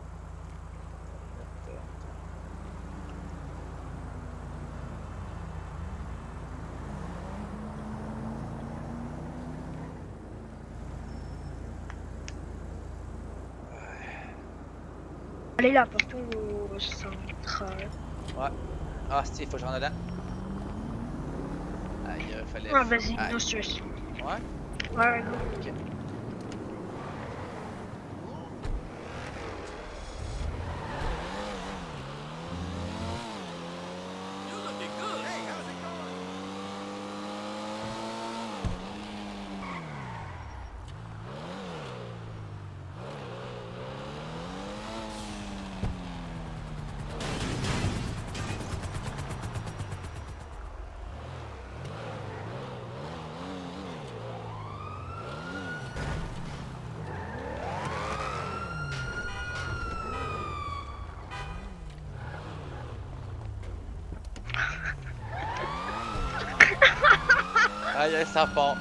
S5: Allez là, partout au central.
S2: Ouais. Ah, Steve, faut que je rentre dedans. Aïe, fallait.
S5: Ah, vas-y,
S2: Aïe.
S5: no stress.
S2: Ouais?
S5: Ouais, go.
S2: Ok.
S8: You looking good. Hey, how's it going?
S2: Aïe, ça part.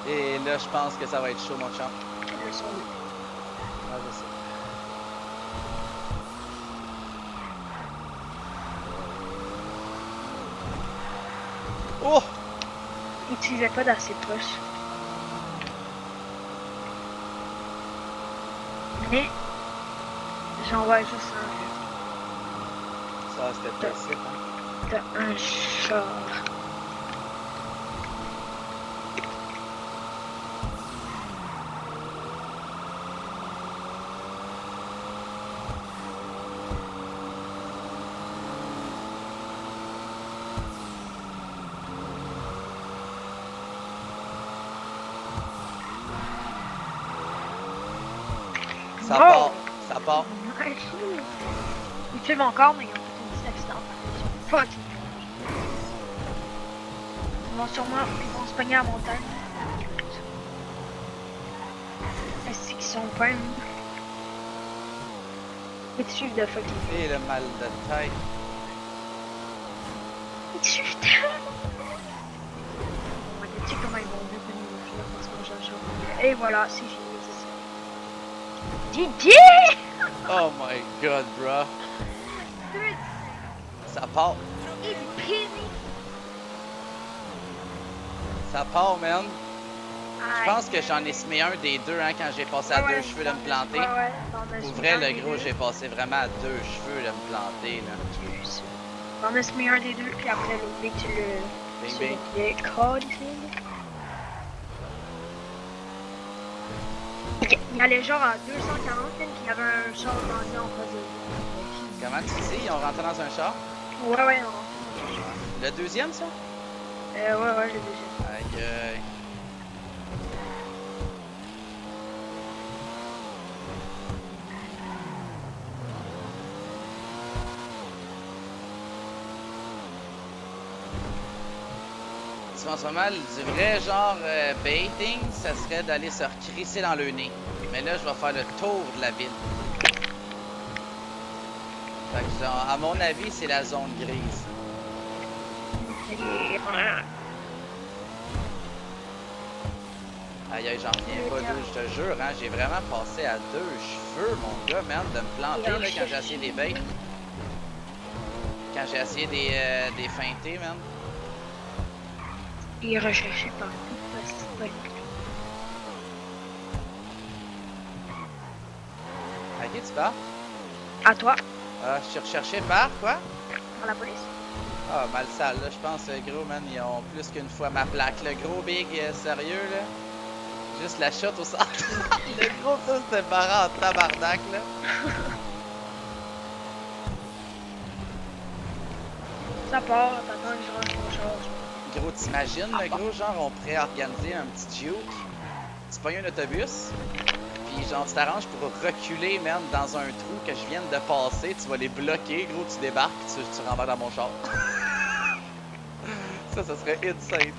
S2: Et là, je pense que ça va être chaud, mon champ.
S5: Le son.
S2: Ah, je sais. Oh!
S5: Utilisez pas d'assez proche. Mais j'en vois juste
S2: Ça, c'était possible, hein?
S5: t'as un char.
S2: Ça
S5: Oh!
S2: part, ça part.
S5: Ouais. Ils filment encore, mais ils ont fait un petit accident. Fuck. Ils vont se pogner à la montagne. Est-ce qu'ils sont pas ils te suivent de fucking.
S2: Et le mal de tête.
S5: Ils te suivent tellement. On va te dire comment Et voilà, c'est fini, c'est ça. GG!
S2: Oh my god, bro. Ça part.
S5: Easy peasy.
S2: Ça part, man. Je pense que
S5: Aïe.
S2: j'en ai semé un des deux hein, quand j'ai passé à
S5: Ouais,
S2: deux cheveux de me planter.
S5: Ouais, t'en as
S2: Pour
S5: semé
S2: vrai,
S5: un
S2: le
S5: des
S2: gros,
S5: deux.
S2: j'ai passé vraiment à 2 cheveux de me planter. Là.
S5: J'ai vu ça. T'en as semé un des deux, puis après l'autre, dès que tu le...
S2: Bing,
S5: tu
S2: bing.
S5: le codes ici. Ok, il y allait genre à 240, puis il y avait un char bandit en face de lui.
S2: Comment tu sais? Ils ont rentré dans un char?
S5: Ouais, non.
S2: Le deuxième, ça?
S5: Ouais, je l'ai déjà.
S2: Aïe, aïe. En ce moment, du vrai genre baiting, ça serait d'aller se recrisser dans le nez. Mais là, je vais faire le tour de la ville. Fait que, genre, à mon avis, c'est la zone grise. Aïe aïe, j'en reviens pas d'où, je te jure, hein, j'ai vraiment passé à 2 cheveux, mon gars, man, de me planter là, quand j'ai essayé des baits. Quand j'ai essayé des feintés, man.
S5: Il recherchait partout, parce que c'est pas lui.
S2: À qui tu parles?
S5: À toi,
S2: Ah, je suis recherché par quoi?
S5: par la police.
S2: Ah, mal sale, là, je pense, gros, man, ils ont plus qu'une fois ma plaque. Le gros big, sérieux, là. Juste la shot au centre. Le gros, ça, c'était barré en tabarnak, là.
S5: Ça part, t'attends que je rentre mon charge.
S2: Gros, t'imagines, le gros, genre, on pourrait organiser un petit juke. Tu pognes un autobus, puis genre, tu t'arranges pour reculer, man, dans un trou que je viens de passer. Tu vas les bloquer, gros, tu débarques, tu rentres dans mon char. Ça serait insane.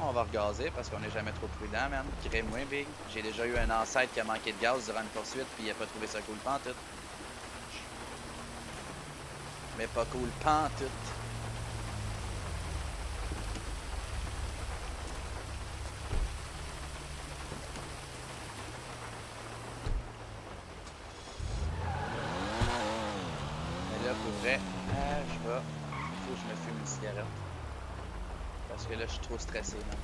S2: On va regazer parce qu'on n'est jamais trop prudent, man. Crée-moi, big. J'ai déjà eu un ancêtre qui a manqué de gaz durant une poursuite puis il a pas trouvé ça cool pantoute. Mais pas cool pantoute. Mais là, pour vrai, faut que je me fume une cigarette. Parce que là, je suis trop stressé, man.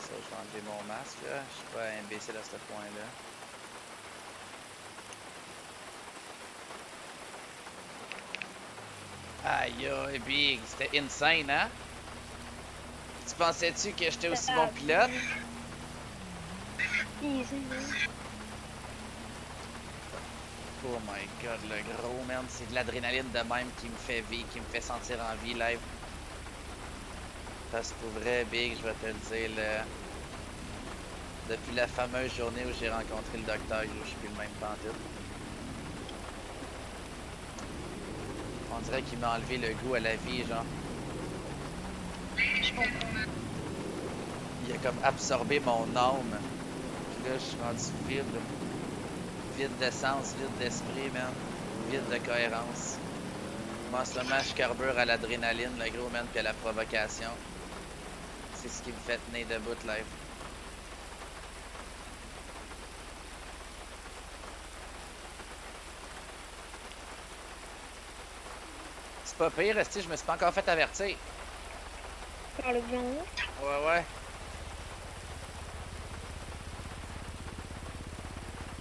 S2: Ça, je vais enlever mon masque, là. Je suis pas imbécile à ce point-là. Aïe, aïe, big. C'était insane, hein? Tu pensais-tu que j'étais aussi bon pilote?
S5: Easy,
S2: Oh my god, le gros, man. C'est de l'adrénaline de même qui me fait vivre, qui me fait sentir en vie live. Parce que pour vrai, big, je vais te le dire, là. Depuis la fameuse journée où j'ai rencontré le docteur, je suis plus le même pantoute. On dirait qu'il m'a enlevé le goût à la vie, genre.
S5: je comprends.
S2: Il a comme absorbé mon âme. Puis là, je suis rendu vide. Vide d'essence, vide d'esprit, man. Vide de cohérence. Moi, en ce moment, je carbure à l'adrénaline, le gros, man, puis à la provocation. C'est ce qui me fait tenir debout, live. C'est pas pire, esti, je me suis pas encore fait avertir.
S5: Par le blanc.
S2: Ouais, ouais.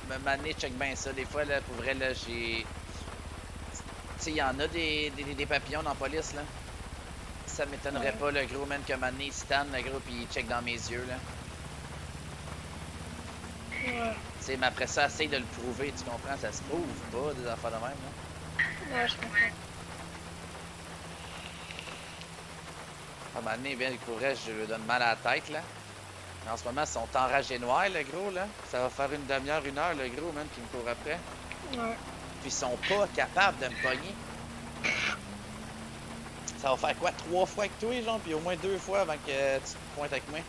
S2: Me maner, check bien ça. Des fois, là, pour vrai, là, j'ai... Tu sais, il y en a des papillons dans la police, là. Ça m'étonnerait pas, le gros, man, que mané, il stand, le gros, puis il check dans mes yeux, là.
S5: Ouais.
S2: Tu sais, mais après ça, essaye de le prouver, tu comprends? Ça se prouve pas, des affaires de même, là.
S5: Ouais, je comprends.
S2: À un moment donné, bien, pour vrai, je lui donne mal à la tête, là. Mais en ce moment, ils sont enragés noirs, le gros, là. Ça va faire une demi-heure, une heure, le gros, man, qui me court après.
S5: Ouais.
S2: Puis ils sont pas capables de me pogner. Ça va faire quoi? 3 fois avec toi, genre? Puis au moins 2 fois avant que tu te pointes avec moi.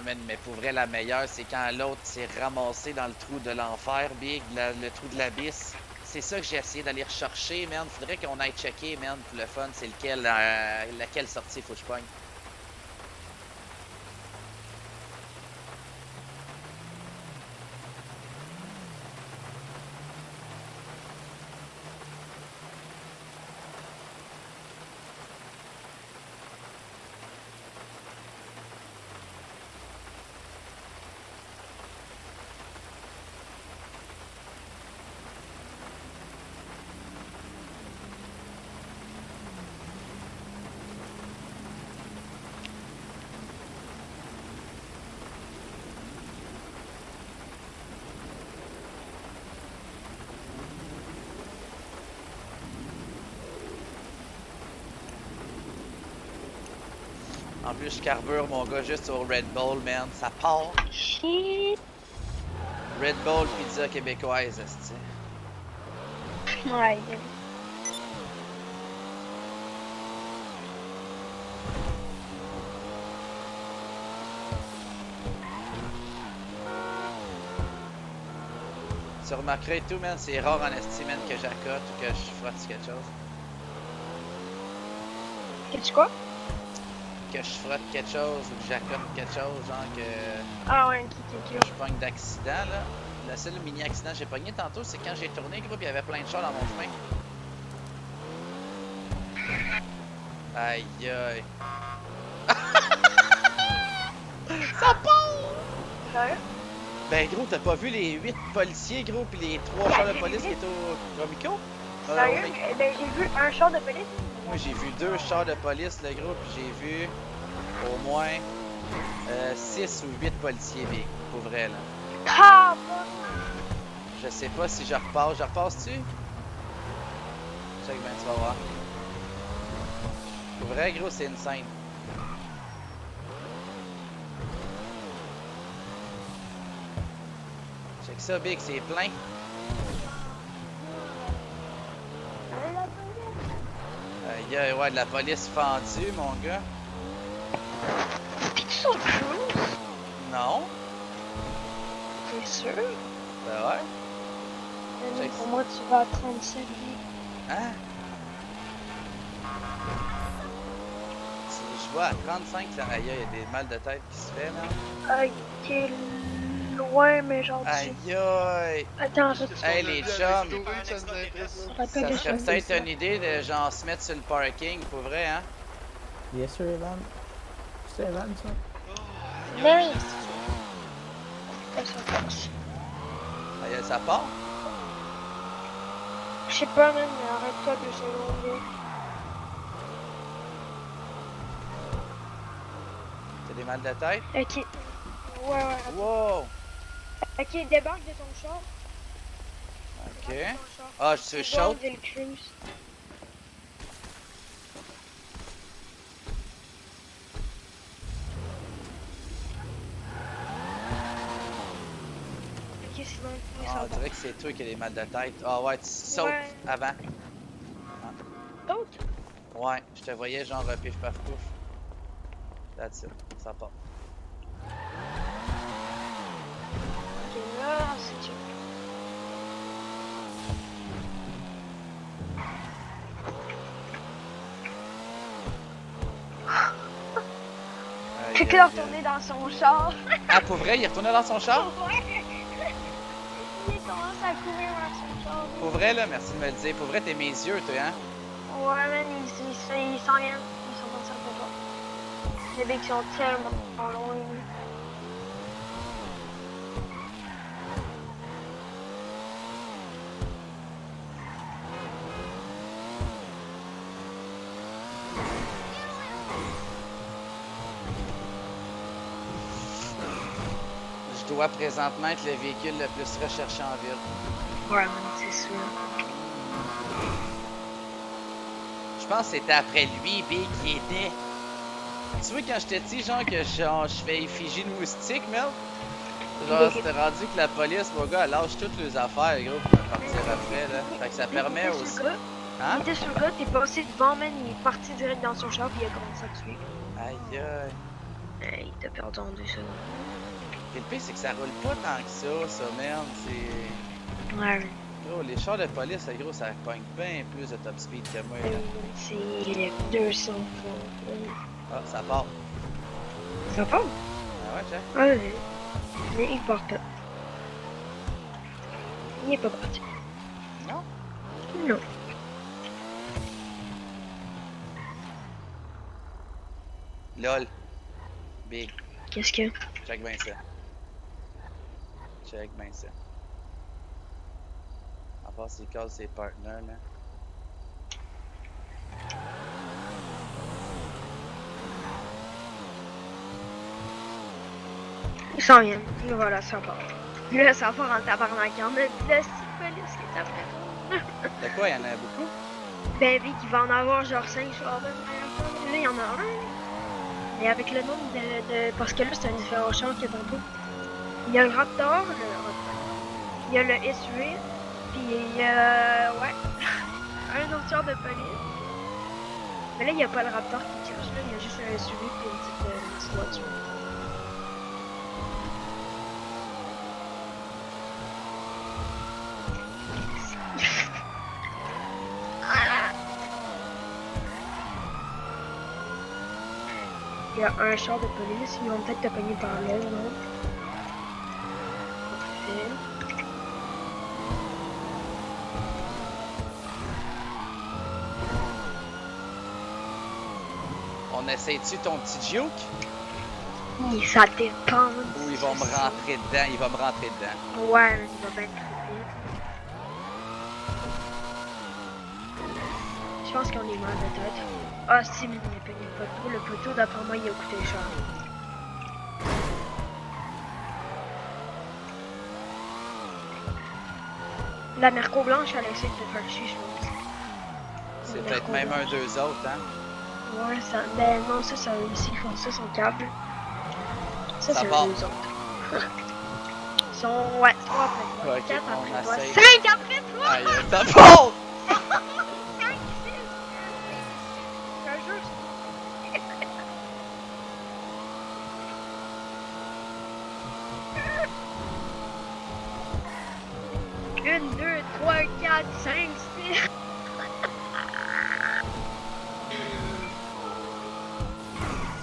S2: man, mais pour vrai, la meilleure, c'est quand l'autre s'est ramassé dans le trou de l'enfer, Big, le trou de l'abysse. C'est ça que j'ai essayé d'aller rechercher, man. Faudrait qu'on aille checker, man, pour le fun, c'est lequel, laquelle sortie faut que je pogne. En plus, je carbure mon gars juste au Red Bull, man. Ça part.
S5: Shit.
S2: Red Bull pizza québécoise, esti.
S5: Ouais.
S2: Tu remarqueras et tout, man, c'est rare en esti, man, que j'accote ou que je frotte sur quelque chose.
S5: Qu'est-ce quoi?
S2: Que je frotte quelque chose ou que j'accote quelque chose, genre que
S5: Ah ouais,
S2: je pogne d'accident, là. Le seul mini accident que j'ai pogné tantôt, c'est quand j'ai tourné, gros, pis il y avait plein de chars dans mon chemin. Aïe aïe. Ça part!
S5: Sérieux?
S2: Ben gros, t'as pas vu les 8 policiers, gros, pis les 3 chars de police qui étaient au Romico?
S5: Sérieux? Ben j'ai vu un char de police.
S2: Moi j'ai vu 2 chars de police, le gros, pis j'ai vu au moins 6 ou 8 policiers, mais pour vrai, là.
S5: Ah,
S2: Je sais pas si je repasse. Je repasse-tu? Check ben, tu vas voir. Pour vrai, gros, c'est une scène. Check ça, Big, c'est plein. Aïe, ouais, de la police fendue, mon gars.
S5: T'es-tu sur le cruise?
S2: Non?
S5: T'es sûr?
S2: Ben ouais.
S5: Mais pour moi, tu vas à 35 vies.
S2: Hein? Je vois à 35, là, aïe, il y a des mal de tête qui se fait, là.
S5: Aïe, t'es loin, mais genre
S2: Aïe, aïe.
S5: Attends, je...
S2: Hey, les chums.
S5: Attends,
S2: Ça
S5: les
S2: serait
S5: chums,
S2: peut-être une idée de genre se mettre sur le parking, pour vrai, hein?
S3: Yes, sir, Evan. C'est Evan, ça?
S5: Mais... Ça passe.
S2: Aïe, ça part?
S5: Je sais pas, man, mais arrête-toi 2 secondes. Là.
S2: T'as des mal de tête?
S5: Ok. Ouais.
S2: Wow!
S5: Ok, débarque de ton char.
S2: Ok.
S5: Débarque de ton char.
S2: Ah, je suis
S5: C'est bon,
S2: chaud.
S5: j'ai le cruise. Ok, c'est bon. Oui,
S2: Ah,
S5: ça
S2: on
S5: va.
S2: dirait que c'est toi qui as des mal de tête. Ah ouais, tu sautes
S5: Ouais.
S2: avant.
S5: D'autres?
S2: Ouais, je te voyais genre pif paf pouf. That's it, ça part.
S5: Ok, là, c'est chill. Quelqu'un est retourné dans son char.
S2: Ah, pour vrai, il est retourné dans son char?
S5: Ouais. Il commence à courir dans son char.
S2: Pour vrai, là, merci de me le dire. Pour vrai, t'es mes yeux, toi, hein?
S5: Ouais, man, ils s'en viennent. Ils sont dans un peu toi. Les mecs sont tellement loin.
S2: Je dois présentement être le véhicule le plus recherché en ville.
S5: Ouais, man, c'est sûr.
S2: Je pense que c'était après lui, Big, qui était. Tu vois, quand je t'ai dit, genre, que je fais effigie de moustique, merde? Genre, c'était rendu que la police, mon gars, elle lâche toutes les affaires, gros, pour partir après, là. Fait que ça permet aussi. Hein?
S5: Il était sur le gars, t'es passé devant, man, il est parti direct dans son char, puis il a commencé à tuer.
S2: Aïe, aïe.
S5: Il t'a perdu en 2 secondes.
S2: Et le pire, c'est que ça roule pas tant que ça, merde. C'est.
S5: Ouais,
S2: Gros, les chars de police, là, gros, ça pogne bien plus de top speed que moi. Là.
S5: c'est 200
S2: Ah, ça part.
S5: Ça part?
S2: Ah ouais, check.
S5: Ouais, mais il part pas. Il est pas parti.
S2: Non?
S5: Non.
S2: LOL. Big.
S5: Qu'est-ce que?
S2: Check bien ça. Check bien ça. À part s'il casse ses partners, là.
S5: Il s'en vient. Et voilà, ça part. Là, ça part en tabarnak. Il y en a de la police qui est après toi.
S2: De quoi, il y en a beaucoup?
S5: Ben, Vic, il va en avoir genre 5 chars de même. Là, il y en a un. Et avec le nombre de. Parce que là, c'est un différent char que tantôt. Il y a le Raptor, il y a le SUV, puis il y a. Ouais. Un autre char de police. Mais là, il n'y a pas le Raptor qui cache, là. Il y a juste un SUV puis une petite voiture. Il y a un char de police, ils vont peut-être te pogner par l'aile, non? Parfait.
S2: On essaie-tu ton petit juke?
S5: Oui, ça dépend.
S2: Ou il va me rentrer dedans? Il va me rentrer dedans.
S5: Ouais, mais il va bien trop vite. Je pense qu'on est mal de tête. Ah, si, mais il a pogné le poteau. Le poteau, d'après moi, il a coûté cher. La Merco blanche, elle essaie de te faire chier, je pense.
S2: C'est peut-être même un d'eux autres, hein?
S5: Ouais, ça. Ben non, ça aussi, ils font ça, son câble. Ça,
S2: Ça
S5: c'est
S2: part.
S5: eux autres. Ils sont. Ouais, 3 après toi.
S2: Ok,
S5: 4
S2: on
S5: après toi.
S2: essaye.
S5: 5 après toi!
S2: Aïe, ça part!
S5: 5, 6! Je te jure, Une, 2, 3, 4, 5, 6.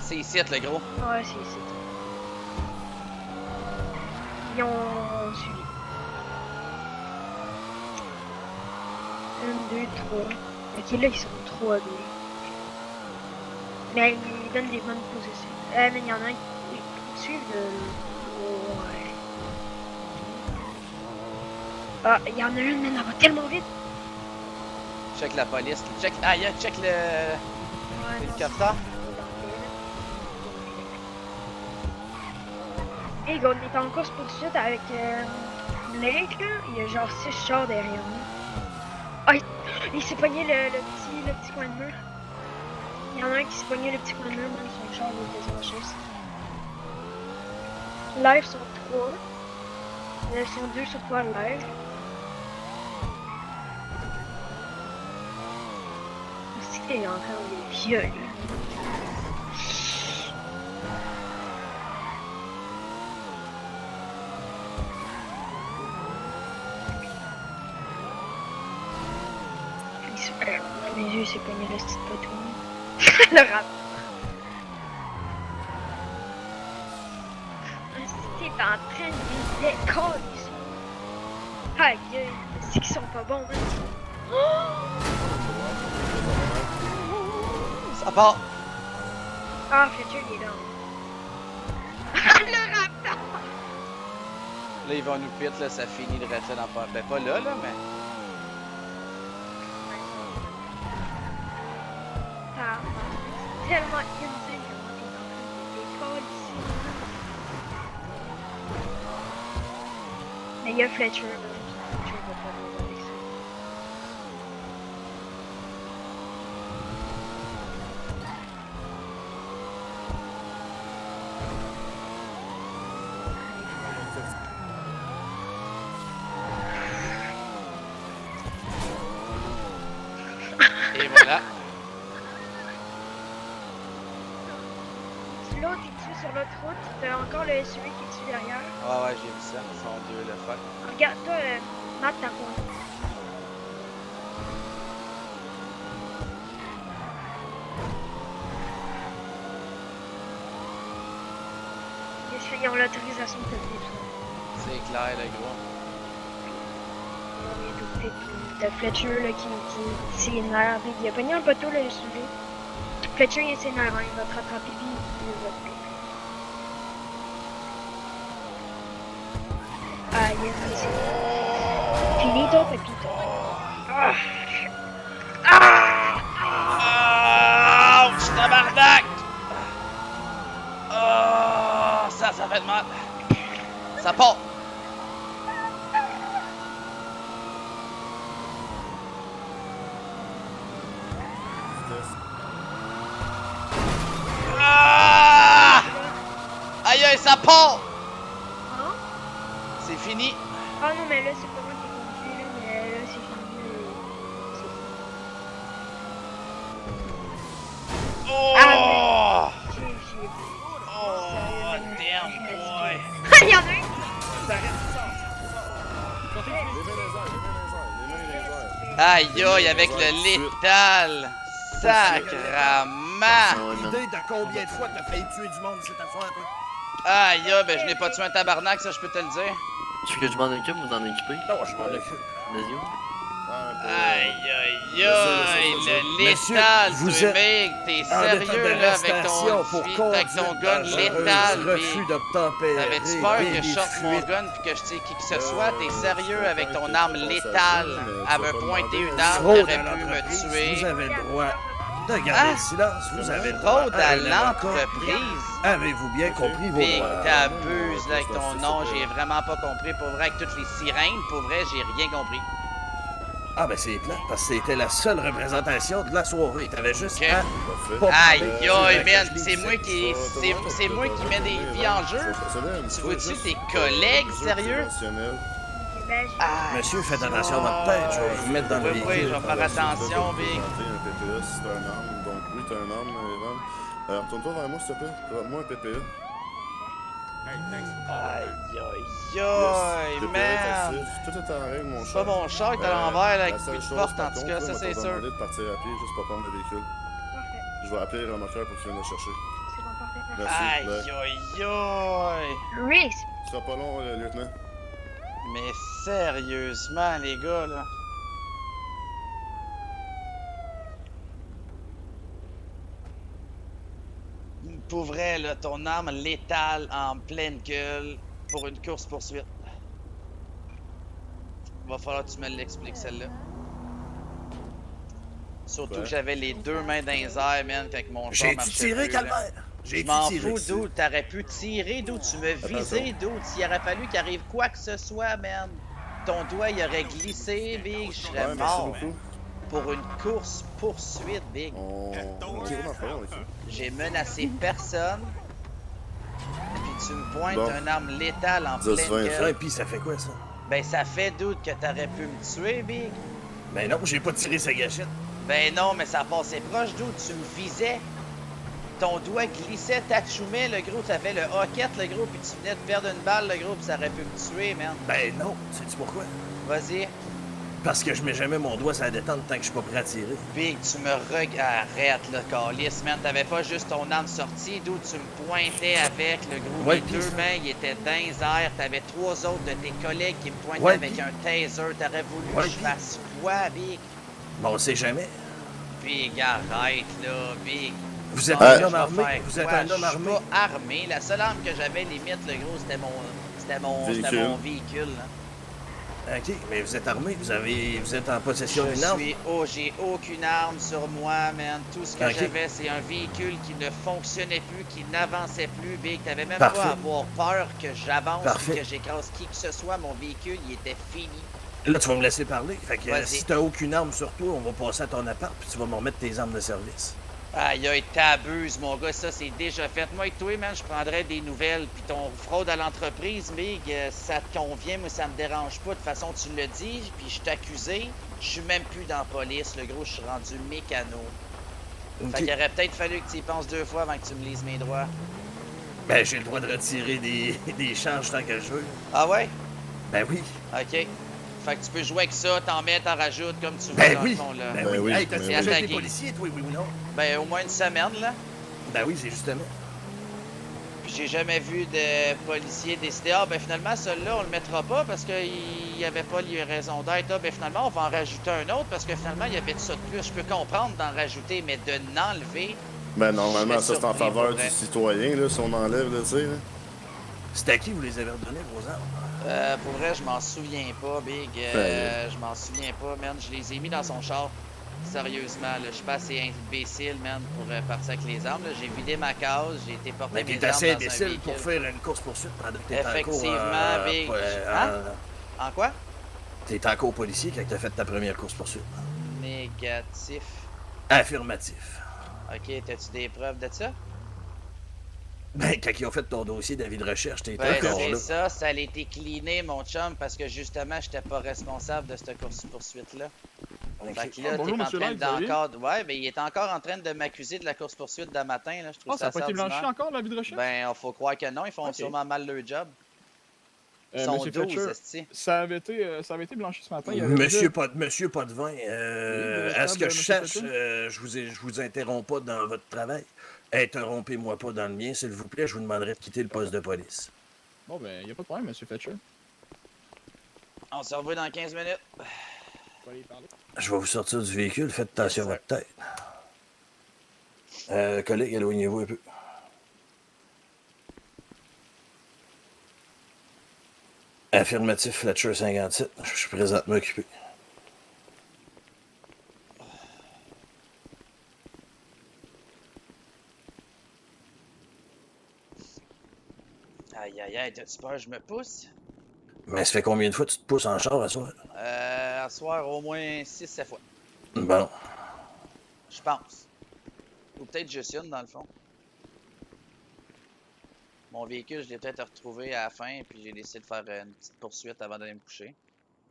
S2: C'est ici, le gros.
S5: Ouais, c'est ici. Ils ont suivi. 1, 2, 3. Ok, là, ils sont 3 2. Mais ils donnent des bonnes positions. Mais il y en a un qui suivent le. Ouais. Ah, il y en a une, mais elle va tellement vite.
S2: Check la police. Check. Ah, yeah, check le.
S5: Ouais,
S2: L'hélicoptère.
S5: Et on est en course poursuite avec Blake, là. Il y a genre 6 chars derrière nous. Ah, il s'est pogné le petit coin de mur. Il y en a un qui s'est pogné le petit coin de mur, même son char il est désenché. Live sur 3. Ils sont 2 sur 3 live. Aussi qu'il y a encore des vieux. Mes yeux, c'est pogné le petit poteau. Le rap. T'es en train de les décoller ici. Aïe, c'est qu'ils sont pas bons, hein.
S2: Ça part.
S5: Ah, Fletcher, il est là. Le rap.
S2: Là, ils vont nous pit, là, ça finit de rester dans pas. Ben, pas là, mais.
S5: Ah, c'est tellement insane comment t'es en train de décoller ici. Mais il y a Fletcher, là. Fletcher va pas nous avec ça.
S2: Et voilà.
S5: Slow t'es-tu sur l'autre route? T'as encore le SUV qui est dessus derrière.
S2: Ouais, j'ai vu ça. Ils sont deux, le fuck.
S5: Regarde, toi, Matt, t'as quoi? Est-ce qu'ils ont l'autorisation de te vivre ça?
S2: C'est clair, le gros.
S5: T'as Fletcher là, qui s'énerve. Il a pogné un poteau le SUV. Fletcher il s'énerve, hein, il va te rattraper puis il va te péter. Ah, il est fini ton pépito. Ah!
S2: Ah! Ouch, tabarnak! Oh, ça fait de mal. Ça part. Ah! Aïe aïe, ça part!
S5: Hein?
S2: C'est fini.
S5: Ah non, mais là, c'est pas moi qui ai conduit, là, mais là, c'est fini.
S2: Oh!
S5: Ah,
S2: Oh, damn boy.
S5: Ah, il y en a un!
S2: Aïe aïe, avec le létal. Sacrament.
S3: Idée de combien de fois t'as failli tuer du monde cette affaire, toi?
S2: Aïe aïe, ben je n'ai pas tué un tabarnak, ça je peux te le dire.
S4: Tu veux que je m'en occupe ou t'en équiper?
S3: Non, je m'en occupe.
S4: Vas-y.
S2: Aïe aïe aïe, le
S3: Monsieur,
S2: létal,
S3: vous
S2: tu
S3: êtes
S2: mec, t'es
S3: en état
S2: sérieux là avec
S3: d'arrestation pour
S2: avec ton gun létal,
S3: refus
S2: pis
S3: d'obtempérer.
S2: t'avais-tu peur que je sorte mon gun pis que je tire qui que ce soit? T'es sérieux avec ton arme létale? Elle me pointer une arme qui
S3: Fraude
S2: aurait
S3: à
S2: pu me
S3: l'entreprise, vous
S2: tuer.
S3: avez le droit de garder le silence. Vous avez le droit
S2: Fraude à
S3: un avocat.
S2: l'entreprise.
S3: Avez-vous bien compris vos
S2: Big,
S3: droits?
S2: t'abuses là avec ton nom, j'ai vraiment pas compris. Pour vrai, avec toutes les sirènes, pour vrai, j'ai rien compris.
S3: Ah ben c'est plate, parce que c'était la seule représentation de la soirée. T'avais juste
S2: Ok.
S3: à... pas
S2: Aïe
S3: parler.
S2: aïe, man, c'est moi qui mets des vies en jeu. Tu vois-tu tes collègues, sérieux? Ah,
S3: Monsieur, faites attention à votre tête, je vais vous mettre dans le
S2: oui,
S3: véhicule.
S2: je vais faire attention, Big.
S10: Un PPE, si t'as un arme, donc oui, t'as un arme, Evan. Retourne-toi vers moi, s'il te plaît. Moi, un PPE.
S2: Aïe aïe
S10: Yes,
S2: aïe,
S10: PPE
S2: man.
S10: est actif. Tout est en règle, mon
S2: C'est
S10: cher.
S2: pas mon char qui est à l'envers, là, avec
S10: La seule
S2: une
S10: chose,
S2: porte,
S10: par
S2: en tout
S10: contre,
S2: cas,
S10: là,
S2: ça
S10: on
S2: c'est
S10: t'a
S2: sûr.
S10: demandé de partir à pied, juste pour prendre le véhicule.
S5: Parfait,
S10: Je vais appeler le remorqueur pour qu'il vienne le chercher.
S5: c'est bon, parfait.
S10: Merci.
S2: Aïe
S10: bye.
S2: aïe aïe.
S5: Reese!
S10: Ce sera pas long, lieutenant.
S2: Mais sérieusement, les gars, là. Pour vrai, là, ton arme létale en pleine gueule pour une course-poursuite. Va falloir que tu me l'expliques, celle-là. Surtout
S10: Ouais.
S2: que j'avais les deux mains dans les airs, man, quand mon char
S3: J'ai-tu
S2: marchait
S3: tiré,
S2: plus, là.
S3: Calvaire?
S2: Je
S3: J'ai-tu
S2: m'en
S3: tiré?
S2: fous, dude. T'aurais pu tirer, dude. Tu me visais, dude. S'il aurait fallu qu'il arrive quoi que ce soit, man. Ton doigt, il aurait glissé, Big. Je serais
S10: Ouais, merci
S2: mort.
S10: beaucoup.
S2: Pour une course-poursuite, Big.
S10: On est vraiment pas long avec ça.
S2: J'ai menacé personne. Puis tu me pointes
S10: Bon.
S2: une arme létale en
S10: 10,
S2: pleine
S10: 20,
S2: gueule.
S3: Ouais, pis ça fait quoi, ça?
S2: Ben, ça fait, dude, que t'aurais pu me tuer, Big.
S3: Ben non, j'ai pas tiré sa gâchette.
S2: Ben non, mais ça passait proche, dude. Tu me visais. Ton doigt glissait, t'achoumais, le gros. T'avais le hoquette, le gros. Puis tu venais de perdre une balle, le gros. Puis ça aurait pu me tuer, man.
S3: Ben non, sais-tu pourquoi?
S2: Vas-y.
S3: Parce que je mets jamais mon doigt sur la détente tant que je suis pas prêt à tirer.
S2: Big, tu me arrête, le calice, man. T'avais pas juste ton arme sortie, d'où tu me pointais avec, le gros.
S3: Ouais,
S2: Les
S3: pis
S2: deux
S3: ça-
S2: mains, ils étaient dans les airs. T'avais trois autres de tes collègues qui me pointaient
S3: Ouais,
S2: avec
S3: pis-
S2: un taser. T'aurais voulu
S3: Ouais,
S2: que je
S3: pis-
S2: fasse quoi, Big?
S3: Bon, on sait jamais.
S2: Big, arrête, là, Big.
S3: Vous êtes
S2: Bon,
S3: un
S2: je
S3: homme
S2: vais
S3: armé?
S2: faire
S3: Vous êtes
S2: quoi?
S3: un homme
S2: Je
S3: armé?
S2: suis pas armé. La seule arme que j'avais, limite, le gros, c'était mon véhicule, là.
S3: Ok, mais vous êtes armé, vous êtes en possession d'une arme?
S2: J'ai aucune arme sur moi, man. Tout ce que
S3: Ok.
S2: j'avais, c'est un véhicule qui ne fonctionnait plus, qui n'avançait plus, Big. T'avais même
S3: Parfait.
S2: pas à avoir peur que j'avance
S3: Parfait.
S2: ou que j'écrase qui que ce soit. Mon véhicule, il était fini.
S3: Là, tu vas me laisser parler. Fait que
S2: Vas-y.
S3: si t'as aucune arme sur toi, on va passer à ton appart puis tu vas me remettre tes armes de service.
S2: Aïe, aïe, t'abuses, mon gars. Ça, c'est déjà fait. Moi, avec toi, man, je prendrais des nouvelles. Puis ton fraude à l'entreprise, Big, ça te convient. Moi, ça me dérange pas. De toute façon, tu le dis. Puis je t'accusais. Je suis même plus dans la police. Le gros, je suis rendu mécano.
S3: Ok.
S2: Fait qu'il aurait peut-être fallu que tu y penses deux fois avant que tu me lises mes droits.
S11: Ben, j'ai le droit de retirer des charges tant que je veux.
S2: Ah ouais?
S11: Ben oui.
S2: Ok. Fait que tu peux jouer avec ça, t'en mets, t'en rajoutes comme tu veux
S11: Ben
S2: dans
S11: oui.
S2: le fond, là.
S11: Ben oui. Hey, t'as-tu
S2: Mais
S11: déjà été
S2: attaqué.
S11: policier, toi, oui ou non?
S2: Ben, au moins une semaine, là.
S11: Ben oui, c'est justement.
S2: Puis j'ai jamais vu de policier décider, ah ben finalement celui-là on le mettra pas parce qu'il y avait pas les raisons d'être. Ah ben finalement on va en rajouter un autre parce que finalement il y avait de ça de plus. Je peux comprendre d'en rajouter, mais de n'enlever.
S10: Ben normalement,
S2: Je
S10: ça
S2: serais
S10: c'est en
S2: surpris,
S10: faveur
S2: pour vrai.
S10: du citoyen, là, si on enlève le tir. Là.
S11: C'est à qui vous les avez redonnés, vos armes?
S2: Pour vrai, je m'en souviens pas, Big. Je m'en souviens pas, man. Je les ai mis dans son char. Sérieusement, là, je suis pas assez imbécile, man, pour partir avec les armes. J'ai vidé ma case, j'ai été porter
S11: Ben,
S2: mes
S11: t'es
S2: armes
S11: assez
S2: dans un
S11: imbécile
S2: véhicule.
S11: pour faire une course-poursuite pendant que t'es en cours.
S2: Effectivement, Big. En quoi?
S11: T'es en cours policier quand t'as fait ta première course-poursuite.
S2: Négatif.
S11: Affirmatif.
S2: Ok, t'as-tu des preuves de ça?
S11: Ben, quand ils ont fait ton dossier d'avis de recherche, t'étais
S2: Ben,
S11: encore
S2: c'est
S11: là.
S2: ça a été cleané, mon chum, parce que justement, j'étais pas responsable de cette course-poursuite-là. Fait que là,
S12: bonjour,
S2: t'es en
S12: monsieur
S2: train
S12: Light, vous allez bien?
S2: d'encore... Ouais, ben, il est encore en train de m'accuser de la course-poursuite d'un matin, là. Je trouve
S12: Ça a
S2: ça
S12: pas été blanchi
S2: ordinaire.
S12: encore, l'avis de recherche?
S2: Ben, faut croire que non, ils font
S12: Ok.
S2: sûrement mal leur job. Ils sont
S12: Monsieur
S2: 12,
S12: Fletcher,
S2: esti.
S12: ça avait été blanchi ce matin. Il y avait
S11: Monsieur,
S12: déjà-
S11: Monsieur Potvin, à ce que je sache, je vous interromps pas dans votre travail. Interrompez-moi pas dans le mien, s'il vous plaît. Je vous demanderai de quitter le poste de police.
S12: Bon, ben, il n'y a pas de problème, monsieur Fletcher.
S2: On se revoit dans 15 minutes.
S12: Je vais aller y parler.
S11: Je vais vous sortir du véhicule. Faites attention à votre tête. Collègue, éloignez-vous un peu. Affirmatif Fletcher 57. Je suis présentement occupé.
S2: Aïe, aïe, aïe, t'as-tu peur, je me pousse?
S11: Mais ça fait combien de fois que tu te pousses en char à soir?
S2: À soir, au moins 6-7 fois.
S11: Bon.
S2: Je pense. Ou peut-être juste une, dans le fond. Mon véhicule, je l'ai peut-être retrouvé à la fin, puis j'ai décidé de faire une petite poursuite avant d'aller me coucher.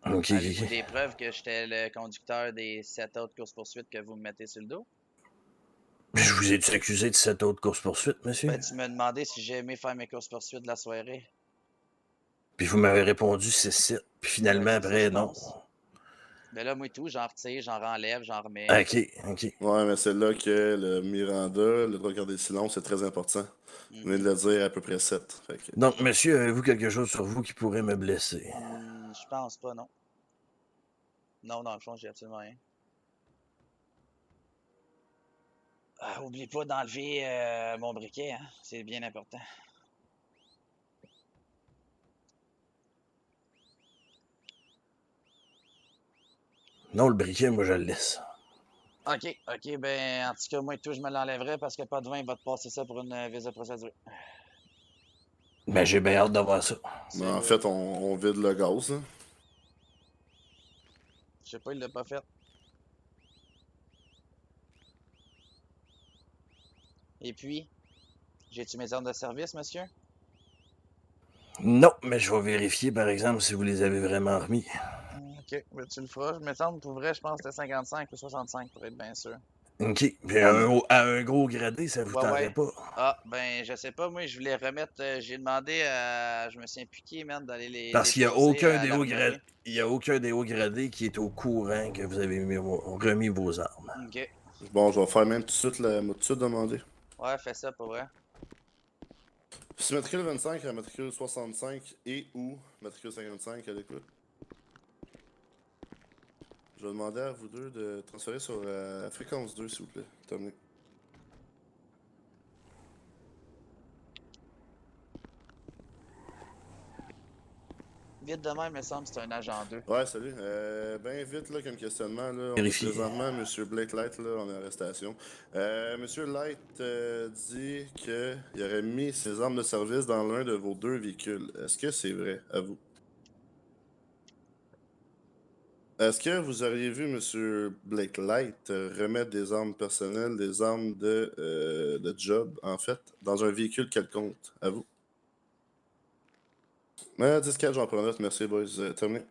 S11: Ok,
S2: Avez-vous des preuves que j'étais le conducteur des 7 autres courses-poursuites que vous me mettez sur le dos?
S11: Je vous ai-tu accusé de cette autre course-poursuite, monsieur?
S2: Ben, tu m'as demandé si j'ai aimé faire mes courses-poursuites de la soirée.
S11: Puis vous m'avez répondu 6-7. Puis finalement,
S2: Ouais,
S11: après,
S2: je
S11: non.
S2: pense. Ben là, moi et tout, j'en retire, j'en renlève, j'en remets.
S11: Ok.
S10: Ouais, mais c'est là que le Miranda, le droit de garder le silence, c'est très important. Vous venez de le dire à peu près 7. Fait que...
S11: Donc, monsieur, avez-vous quelque chose sur vous qui pourrait me blesser?
S2: Je pense pas, non. Non, dans le fond, j'ai absolument rien. Ah, oublie pas d'enlever mon briquet, hein. C'est bien important.
S11: Non, le briquet, moi, je le laisse.
S2: Ok, ben, en tout cas, moi et tout, je me l'enlèverai parce que pas de vin, il va te passer ça pour une visa procédure.
S11: Ben, j'ai bien hâte de voir ça.
S10: Mais en fait, on vide le gaz. Là.
S2: Je sais pas, il l'a pas fait. Et puis, j'ai-tu mes ordres de service, monsieur?
S11: Non, mais je vais vérifier, par exemple, si vous les avez vraiment remis.
S2: Ok, ben tu le feras. Je me semble, pour vrai, je pense que c'était 55 ou 65 pour être bien sûr.
S11: Ok. Puis à un gros gradé, ça vous tenterait pas?
S2: Ah, ben, je sais pas, moi, je voulais remettre. J'ai demandé à. Je me suis impliqué, man, d'aller les.
S11: Parce qu'il n'y a
S2: déposer
S11: aucun
S2: à
S11: des hauts
S2: l'armurerie.
S11: gradés. Il n'y a aucun des hauts gradés qui est au courant que vous avez remis vos armes.
S2: Ok.
S10: Bon, je vais faire même tout de suite la tout de suite demander.
S2: Ouais, fais ça pour vrai.
S10: Si matricule 25 à matricule 65 et ou matricule 55 à l'écoute. Je vais demander à vous deux de transférer sur la fréquence 2, s'il vous plaît. Terminé.
S2: Vite de même, il me semble que c'est un agent 2.
S10: Ouais, salut. Ben vite, là, comme questionnement, là. On
S11: Vérifier.
S10: présentement, Monsieur Blake Light, là, en arrestation. Monsieur Light dit qu'il aurait mis ses armes de service dans l'un de vos deux véhicules. Est-ce que c'est vrai, à vous? Est-ce que vous auriez vu Monsieur Blake Light remettre des armes personnelles, des armes de job, en fait, dans un véhicule quelconque, à vous? 10-4, j'en prends note, merci, boys. Terminé.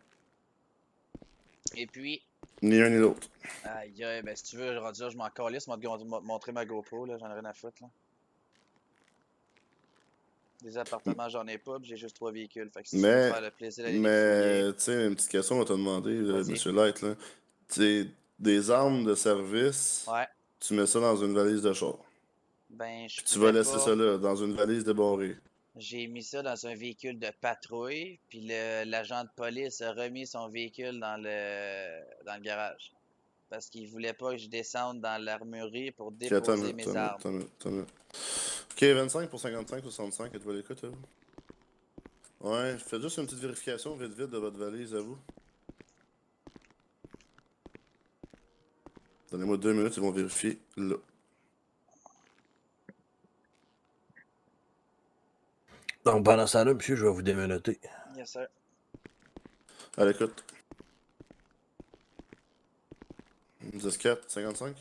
S2: Et puis.
S10: Ni un ni l'autre.
S2: Aïe, aïe, ben si tu veux, je m'en calisse, moi te montrer ma GoPro, là, j'en ai rien à foutre, là. Des appartements, j'en ai pas, puis j'ai juste 3 véhicules. Fait que si tu veux me
S10: Mais,
S2: faire le plaisir d'aller les fouiller.
S10: tu sais, une petite question à te demander,
S2: Vas-y.
S10: Monsieur Light, là. Tu sais, des armes de service,
S2: Ouais.
S10: tu mets ça dans une valise de char.
S2: Ben, je
S10: Puis tu vas
S2: pouvais
S10: laisser
S2: pas.
S10: ça là, dans une valise débarrée.
S2: J'ai mis ça dans un véhicule de patrouille, puis l'agent de police a remis son véhicule dans le garage. Parce qu'il voulait pas que je descende dans l'armurerie pour
S10: Ok, attends une
S2: déposer
S10: minute,
S2: mes
S10: attends une minute,
S2: armes.
S10: attends une minute, attends une minute. Ok, 25 pour 55, 65, êtes-vous à l'écoute, là? Ouais, faites juste une petite vérification vite vite de votre valise à vous. Donnez-moi 2 minutes, ils vont vérifier là.
S11: Donc, pendant ce temps-là, monsieur, je vais vous démenoter.
S2: Yes, sir.
S10: À l'écoute. 14, 55.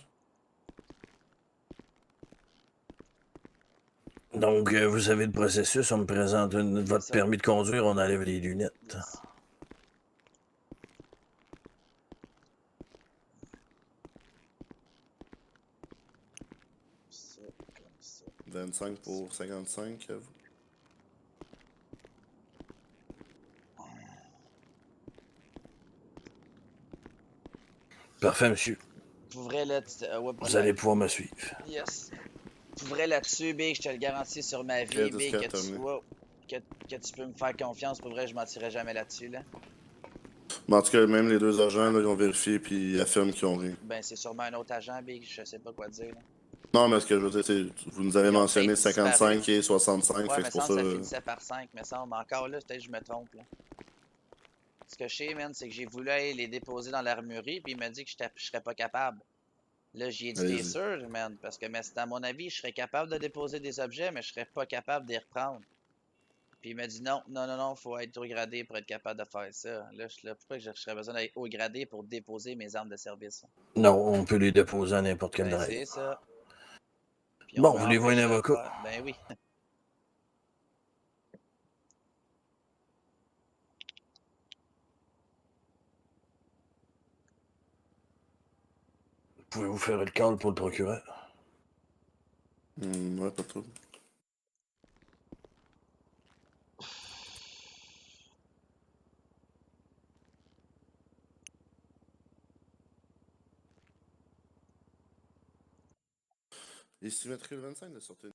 S11: Donc, vous savez le processus, on me présente votre
S2: sir.
S11: permis de conduire, on enlève les lunettes.
S2: Yes. Ça, comme ça.
S10: 25 pour 55, à vous.
S11: Parfait, monsieur.
S2: Pour vrai, là, ouais,
S11: Vous allez pouvoir me suivre.
S2: Yes. Pour vrai, là-dessus, Big, je te le garantis sur ma vie,
S10: Ok,
S2: Big, que
S10: terminé.
S2: que tu peux me faire confiance. Pour vrai, je mentirai jamais là-dessus, là.
S10: Mais en tout cas, même les deux agents, là, ils ont vérifié puis ils affirment qu'ils ont rien.
S2: Ben, c'est sûrement un autre agent, Big, je sais pas quoi dire, là.
S10: Non, mais ce que je veux dire, c'est vous nous avez
S2: Ils ont
S10: mentionné
S2: peut-être
S10: 55 et 65,
S2: Ouais,
S10: fait que
S2: mais
S10: c'est pour
S2: semble
S10: ça.
S2: que ça finissait par 5, mais semble. Encore là, peut-être que je me trompe, là. Ce que je sais, man, c'est que j'ai voulu aller les déposer dans l'armurerie, puis il m'a dit que je serais pas capable. Là, j'y ai dit, t'es
S10: Allez-y.
S2: sûr, man? Parce que, mais à mon avis, je serais capable de déposer des objets, mais je serais pas capable de les reprendre. Puis il m'a dit, non, non, non, non, faut être haut gradé pour être capable de faire ça. Là, je suis là, pourquoi je serais besoin d'être haut gradé pour déposer mes armes de service?
S11: Non, on peut les déposer à n'importe quel
S2: Ben,
S11: drive.
S2: c'est ça. Puis on
S11: Bon,
S2: m'a
S11: voulez-vous un
S2: empêché de le
S11: avocat?
S2: faire. Ben oui.
S11: Pouvez-vous faire le call pour le procureur?
S10: Ouais, pas trop. Et si tu mettrais le 25 de sortie?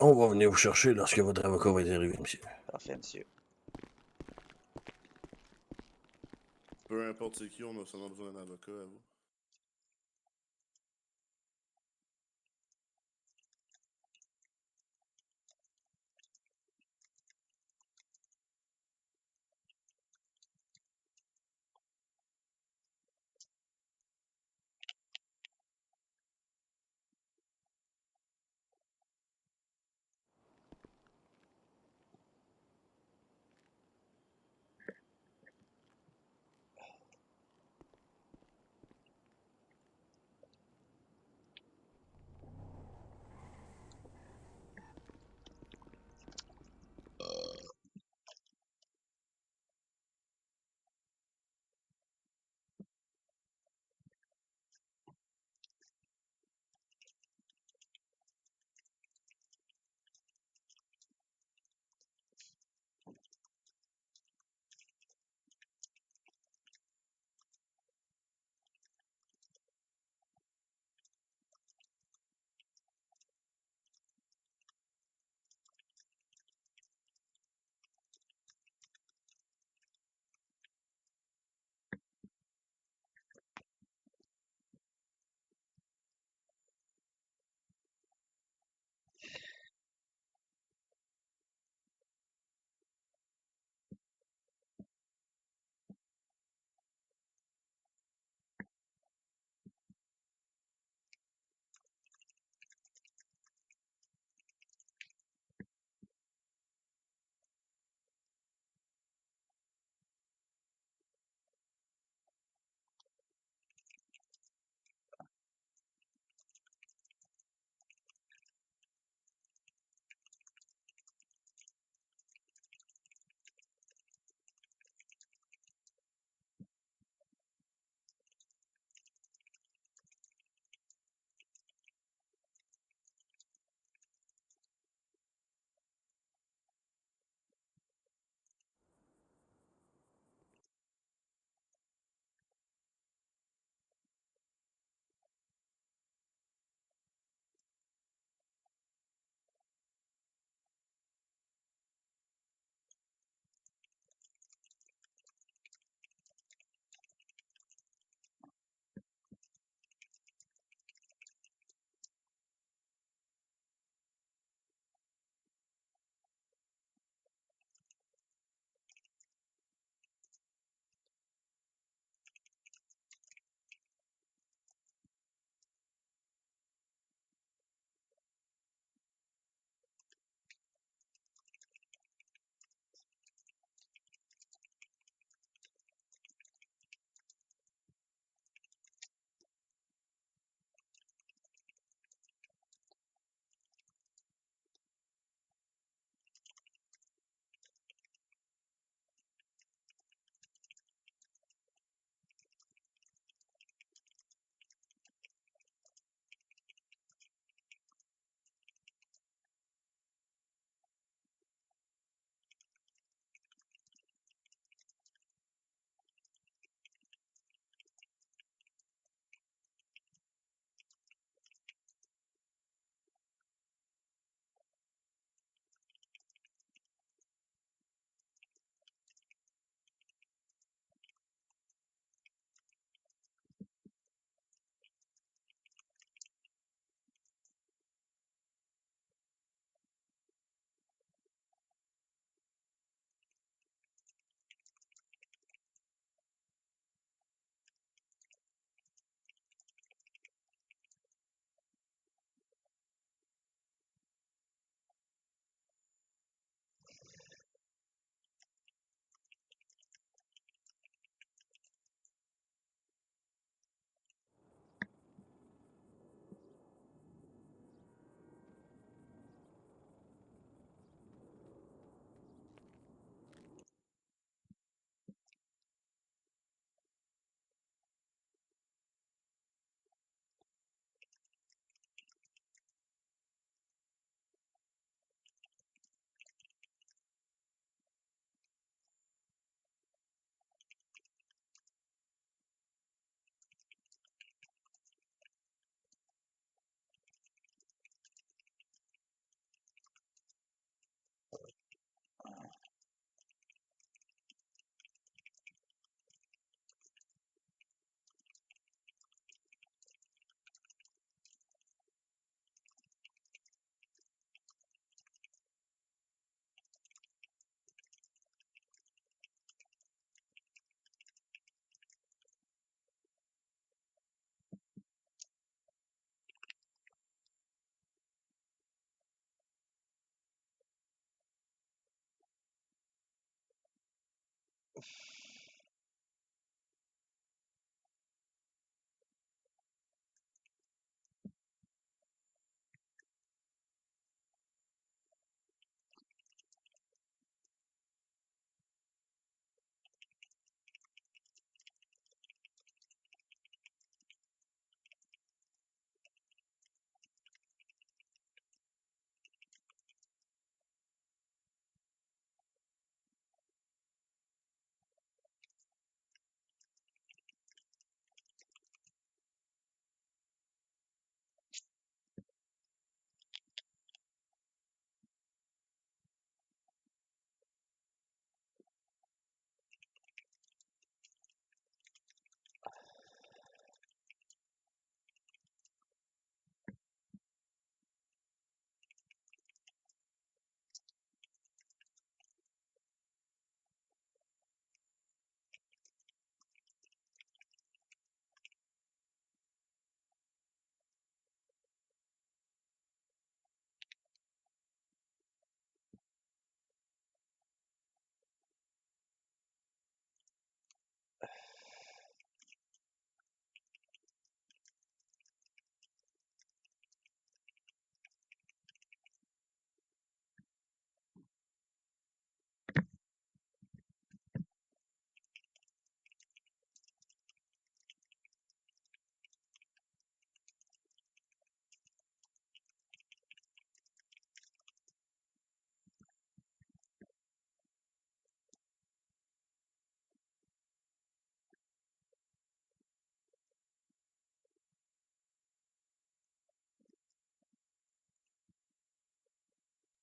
S11: On va venir vous chercher lorsque votre avocat va être arrivé, monsieur.
S2: Parfait, monsieur.
S10: Peu importe c'est qui, on a seulement besoin d'un avocat à vous.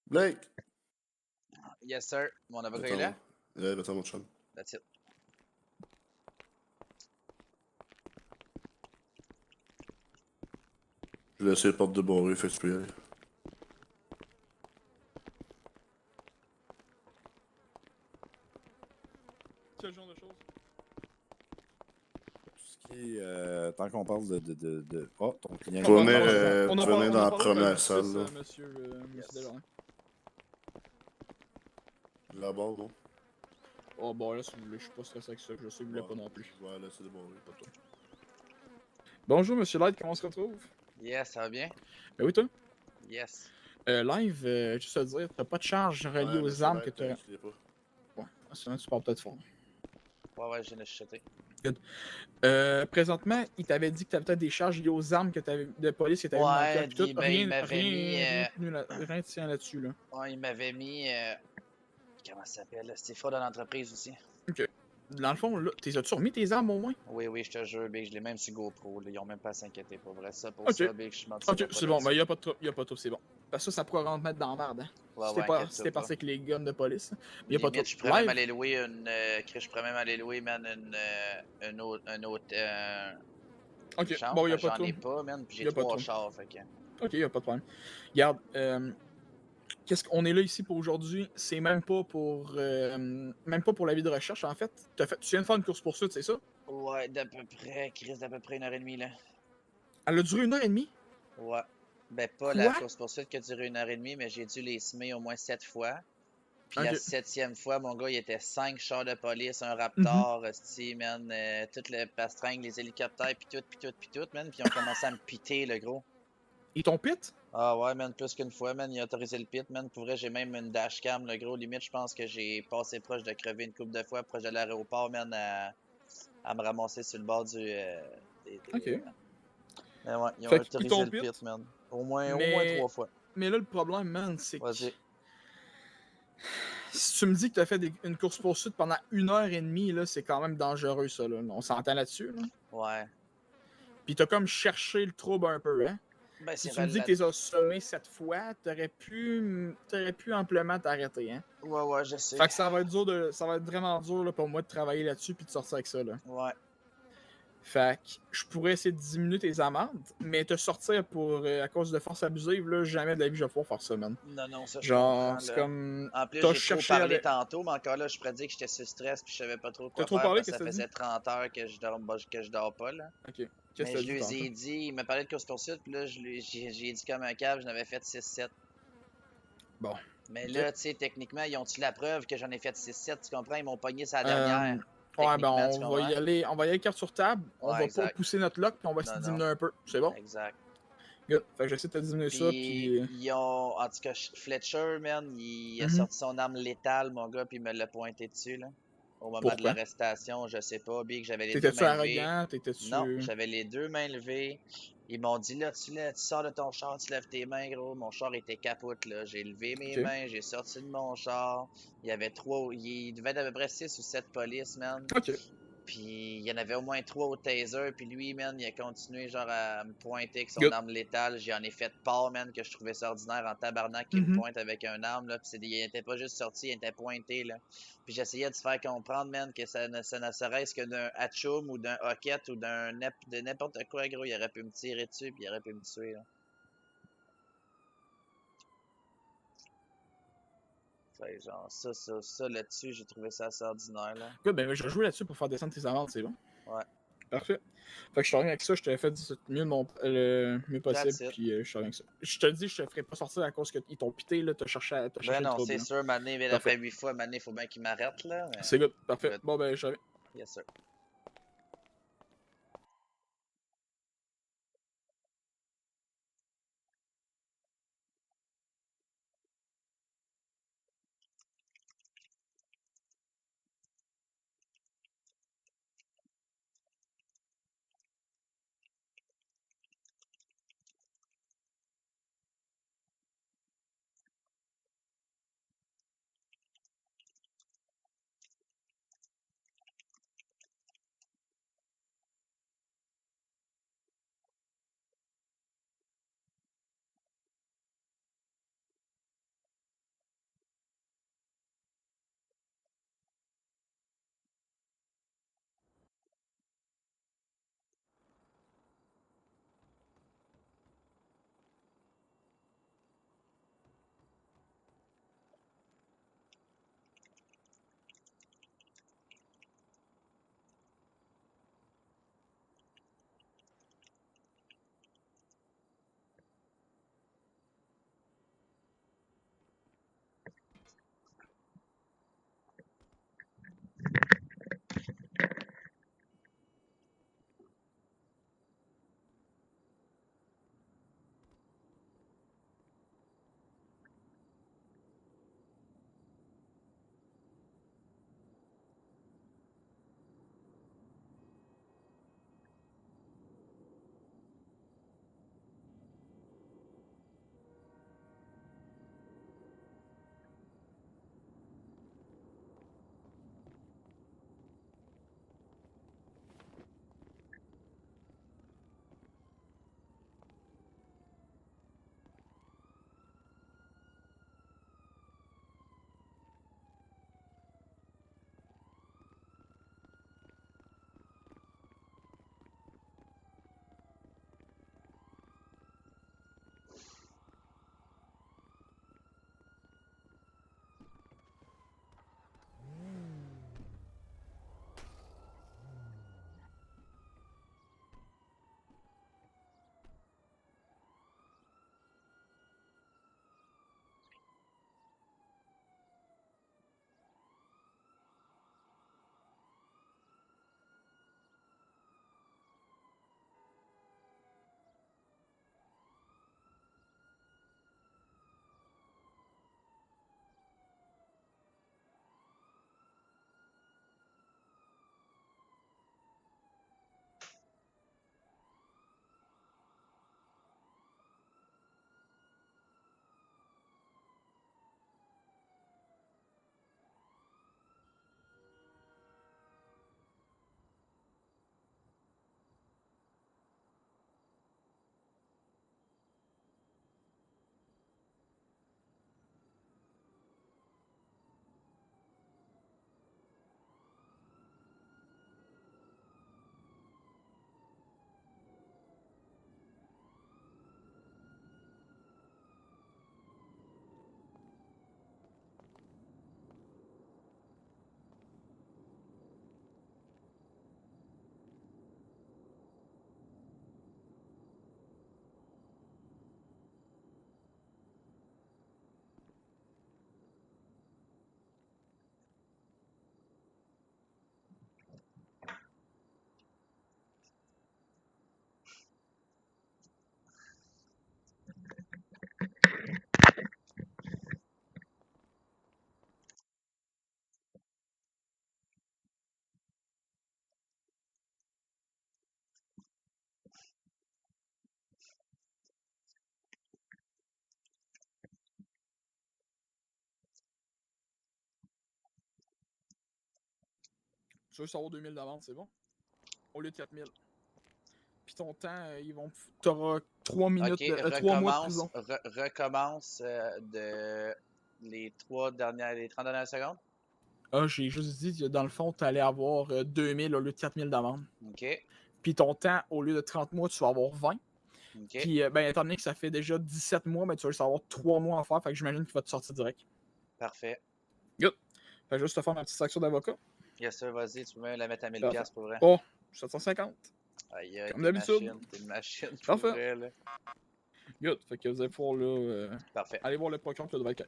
S10: Blake!
S2: Yes, sir. Mon avocat est
S10: Attends,
S2: là?
S10: attends, mon chum.
S2: That's it.
S10: Je vais laisser les portes débarrées, fait que tu peux y aller.
S12: Quel genre de choses?
S13: Tout ce qui est, tant qu'on parle de... Oh, ton client...
S10: Tu vas venir,
S12: On a
S10: tu vas venir dans la
S12: parlé de
S10: première
S12: justice,
S10: salle, là.
S12: Monsieur
S2: Yes.
S12: Desjardins.
S10: Là-bas, non?
S12: Oh, bon, là, si vous voulez, je suis pas stressé avec ça. Je sais que vous voulez pas non plus.
S10: Je vais laisser débarrer, pas toi.
S12: Bonjour, Monsieur Light, comment on se retrouve?
S2: Yes, ça va bien?
S12: Ben oui, toi?
S2: Yes.
S12: Live, juste à dire, t'as pas de charge reliée aux armes que t'as.
S10: Je l'ai pas.
S12: Ouais, sinon tu parles peut-être fort.
S2: Ouais, je viens de chuchoter.
S12: Good. Présentement, il t'avait dit que t'avais peut-être des charges liées aux armes que t'avais de police que t'avais mis dans le cœur. Tout.
S2: Ben, il m'avait mis.
S12: Rien de tient là-dessus, là.
S2: Ouais, il m'avait mis. Comment ça s'appelle? C'était fraude à l'entreprise aussi.
S12: Ok. Dans le fond, là, as-tu remis tes armes au moins?
S2: Oui, je te jure, Big, je l'ai même sur GoPro. Là. Ils ont même pas à s'inquiéter pour vrai. Ça, pour
S12: Ok.
S2: ça, Big, je m'en
S12: Ok, c'est bon, ben y'a pas de trouble, c'est bon. Parce que ça pourra rentrer mettre dans la merde, hein.
S2: Ouais,
S12: Si t'es parti avec les guns de police. Y'a pas de
S2: Limite, je
S12: trouble.
S2: pourrais même aller louer une. Je pourrais même aller louer, man, une autre.
S12: Ok,
S2: chambre,
S12: bon, y'a
S2: parce que
S12: pas de
S2: j'en ai
S12: trouble.
S2: pas, man, puis j'ai
S12: Y'a pas de
S2: 3
S12: trouble.
S2: chars, fait que.
S12: Ok, y'a pas de problème. Regarde, qu'est-ce qu'on est là ici pour aujourd'hui? C'est même pas pour l'avis de recherche, en fait. Tu viens de faire une course-poursuite, c'est ça?
S2: Ouais, d'à peu près, Chris, d'à peu près 1h30, là.
S12: Elle a duré 1h30?
S2: Ouais. Ben, pas la course-poursuite qui a duré 1h30, mais j'ai dû les semer au moins 7 fois. Puis la 7e fois, mon gars, il était 5 chars de police, un Raptor, man, tout le pastringue, les hélicoptères, puis tout, man. Puis ils ont commencé à me piter, le gros.
S12: Ils t'ont pit?
S2: Ah ouais, man, plus qu'une fois, man, il a autorisé le pit, man. Pour vrai, j'ai même une dashcam, le gros. Limite, je pense que j'ai passé proche de crever une couple de fois, proche de l'aéroport, man, à me ramasser sur le bord du...
S12: Ok.
S2: Mais ouais, ils ont
S12: Fait
S2: autorisé le pit, man. Au moins 3 fois.
S12: Mais là, le problème, man, c'est que...
S2: Vas-y.
S12: Si tu me dis que t'as fait une course-poursuite pendant 1h30, là, c'est quand même dangereux, ça, là. On s'entend là-dessus, là?
S2: Ouais.
S12: Pis t'as comme cherché le trouble un peu, hein?
S2: Ben,
S12: si tu me dis que t'es assommé 7 fois, t'aurais pu amplement t'arrêter, hein?
S2: Ouais, je sais.
S12: Fait que ça va être vraiment dur là, pour moi de travailler là-dessus puis de sortir avec ça, là.
S2: Ouais.
S12: Fait que je pourrais essayer de diminuer tes amendes, mais te sortir à cause de force abusive, là, jamais de la vie je vais pouvoir faire ça, man.
S2: Non, ça je
S12: Genre,
S2: comprends,
S12: c'est
S2: là.
S12: comme...
S2: En plus,
S12: t'as
S2: j'ai trop
S12: cherché
S2: parlé tantôt, mais encore là, je pourrais dire que j'étais sur stress puis je savais pas trop quoi
S12: T'as trop
S2: faire
S12: parlé,
S2: parce que ça
S12: qu'est-ce que
S2: faisait 30 heures que je dors pas, là.
S12: Ok.
S2: Mais
S12: Qu'est-ce que
S2: je lui
S12: t'as dit
S2: ai dit, il m'a parlé de course-poursuite, puis là, j'ai dit comme un cave, j'en avais fait 6-7.
S12: Bon.
S2: Mais
S12: Ok.
S2: là, tu sais, techniquement, ils ont-tu la preuve que j'en ai fait 6-7, tu comprends? Ils m'ont pogné sa dernière.
S12: Ouais, ben
S2: Techniquement, tu
S12: on va y
S2: comprends?
S12: aller carte sur table, on
S2: Ouais,
S12: va
S2: exact.
S12: pas pousser notre lock, puis on va essayer de diminuer un peu, c'est bon?
S2: Exact.
S12: Good. Fait que j'essaie de te diminuer ça,
S2: Puis
S12: puis...
S2: ils ont, en tout cas, Fletcher, man, il a sorti son arme létale, mon gars, puis il me l'a pointé dessus, là. Au moment de
S12: Pourquoi?
S2: l'arrestation, je sais pas, Big, j'avais les deux
S12: T'étais-tu
S2: mains levées.
S12: arrogant? T'étais-tu...
S2: Non, j'avais les deux mains levées. Ils m'ont dit, là, tu sors de ton char, tu lèves tes mains, gros. Mon char était capote, là. J'ai levé mes mains, j'ai sorti de mon char. Il y avait il devait être à peu près 6 ou 7 polices, man.
S12: Ok.
S2: Puis il y en avait au moins 3 au taser. Puis lui, man, il a continué genre à me pointer avec son
S12: Good.
S2: arme létale. J'en ai fait part, man, que je trouvais ça ordinaire en tabarnak qu'il me pointe avec un arme, là. Puis il était pas juste sorti, il était pointé, là. Puis j'essayais de se faire comprendre, man, que ça ne serait-ce que d'un hatchoum ou d'un hockey ou de n'importe quoi, gros. Il aurait pu me tirer dessus, puis il aurait pu me tuer, là. Fait genre, ça là-dessus, j'ai trouvé ça assez ordinaire, là.
S12: Good, ben je vais jouer là-dessus pour faire descendre tes amendes, c'est bon?
S2: Ouais.
S12: Parfait. Fait que je te reviens avec ça, je t'avais fait le mieux possible, puis je te reviens avec ça. Je te dis, je te ferai pas sortir à cause qu'ils t'ont pité, là, t'as cherché
S2: Ben
S12: le
S2: non,
S12: trouble.
S2: c'est
S12: là.
S2: sûr, Mané, mais après 8 fois, Mané, faut bien qu'il m'arrête, là. Mais...
S12: C'est good, parfait. Bon, ben, je reviens.
S2: Yes, sir.
S12: Tu veux savoir 2000 d'amende, c'est bon? Au lieu de 4000. Puis ton temps, t'auras 3 minutes,
S2: Ok,
S12: 3 mois de prison.
S2: recommence de les 30 dernières secondes.
S12: Ah, j'ai juste dit que dans le fond, t'allais avoir 2000 au lieu de 4000 d'amende.
S2: Ok,
S12: Puis ton temps, au lieu de 30 mois, tu vas avoir 20.
S2: ok.
S12: Puis, ben, étant donné que ça fait déjà 17 mois, ben, tu vas juste avoir 3 mois à faire. Fait que j'imagine qu'il va te sortir direct.
S2: Parfait.
S12: Good. Fait que juste te faire ma petite section d'avocat.
S2: Yes, sir, vas-y, tu peux même la mettre à 1000$
S12: Parfait.
S2: pour vrai.
S12: Oh, 750.
S2: Aïe, aïe,
S12: Comme
S2: t'es
S12: d'habitude.
S2: machine, t'es une machine pour
S12: Parfait.
S2: vrai, là.
S12: Good. Fait que vous allez pouvoir, là,
S2: Parfait.
S12: aller voir le procureur qui devrait être.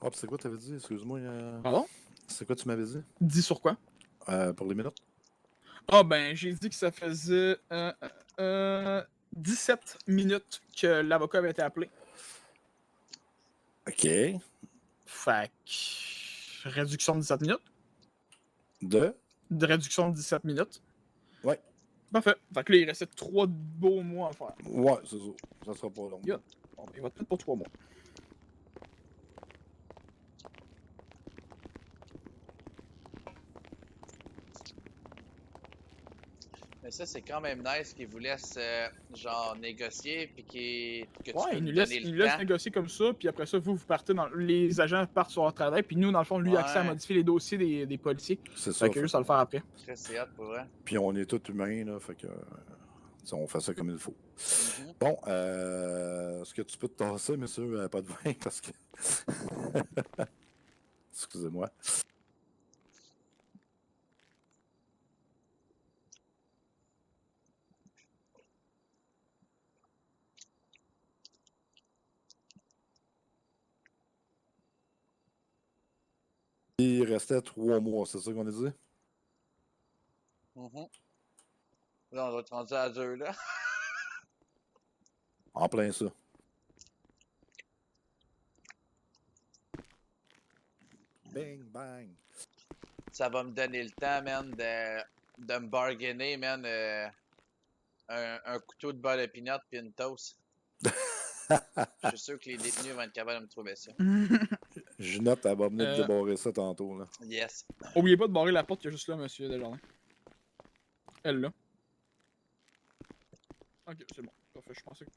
S13: Hop, c'est quoi t'avais dit? Excuse-moi.
S12: Pardon?
S13: C'est quoi tu m'avais dit?
S12: Dis sur quoi?
S13: Pour les minutes?
S12: Ah, ben, j'ai dit que ça faisait 17 minutes que l'avocat avait été appelé.
S13: OK.
S12: Fait que... Réduction de 17 minutes.
S13: De
S12: réduction de 17 minutes.
S13: Ouais.
S12: Parfait. Fait que là, il restait 3 beaux mois à faire.
S13: Ouais, c'est ça. Ça sera pas long.
S12: Good. Bon, ben, il va te mettre pour 3 mois.
S2: Mais ça, c'est quand même nice qu'ils vous laissent, genre, négocier, puis que tu
S12: Ouais,
S2: peux
S12: il
S2: nous
S12: nous laisse,
S2: donner
S12: il
S2: le
S12: nous laisse
S2: temps.
S12: négocier comme ça, puis après ça, vous partez dans. Les agents partent sur leur travail, puis nous, dans le fond, lui,
S2: Ouais.
S12: accès à modifier les dossiers des policiers.
S13: C'est ça.
S12: Fait que juste à le faire après.
S2: Très c'est hot pour vrai.
S13: Puis on est tous humains, là. Fait que. On fait ça comme il faut.
S2: Mhm.
S13: Bon, est-ce que tu peux te tasser, monsieur? Pas de vin, parce que. Excusez-moi. Il restait 3 mois, c'est ça qu'on a dit?
S2: Mhm. Là, on va être rendu à 2, là.
S13: En plein ça. Bang, bang.
S2: Ça va me donner le temps, man, de me bargainer, man, un couteau de beurre de pinot puis une toast. Je suis sûr que les détenus vont être capables de me trouver ça.
S13: Ginette, elle va venir te débarrer ça tantôt, là.
S2: Yes.
S12: Oubliez pas de barrer la porte qu'il y a juste là, monsieur Desjardins. Elle, là. Ok, c'est bon. Parfait, je pensais que.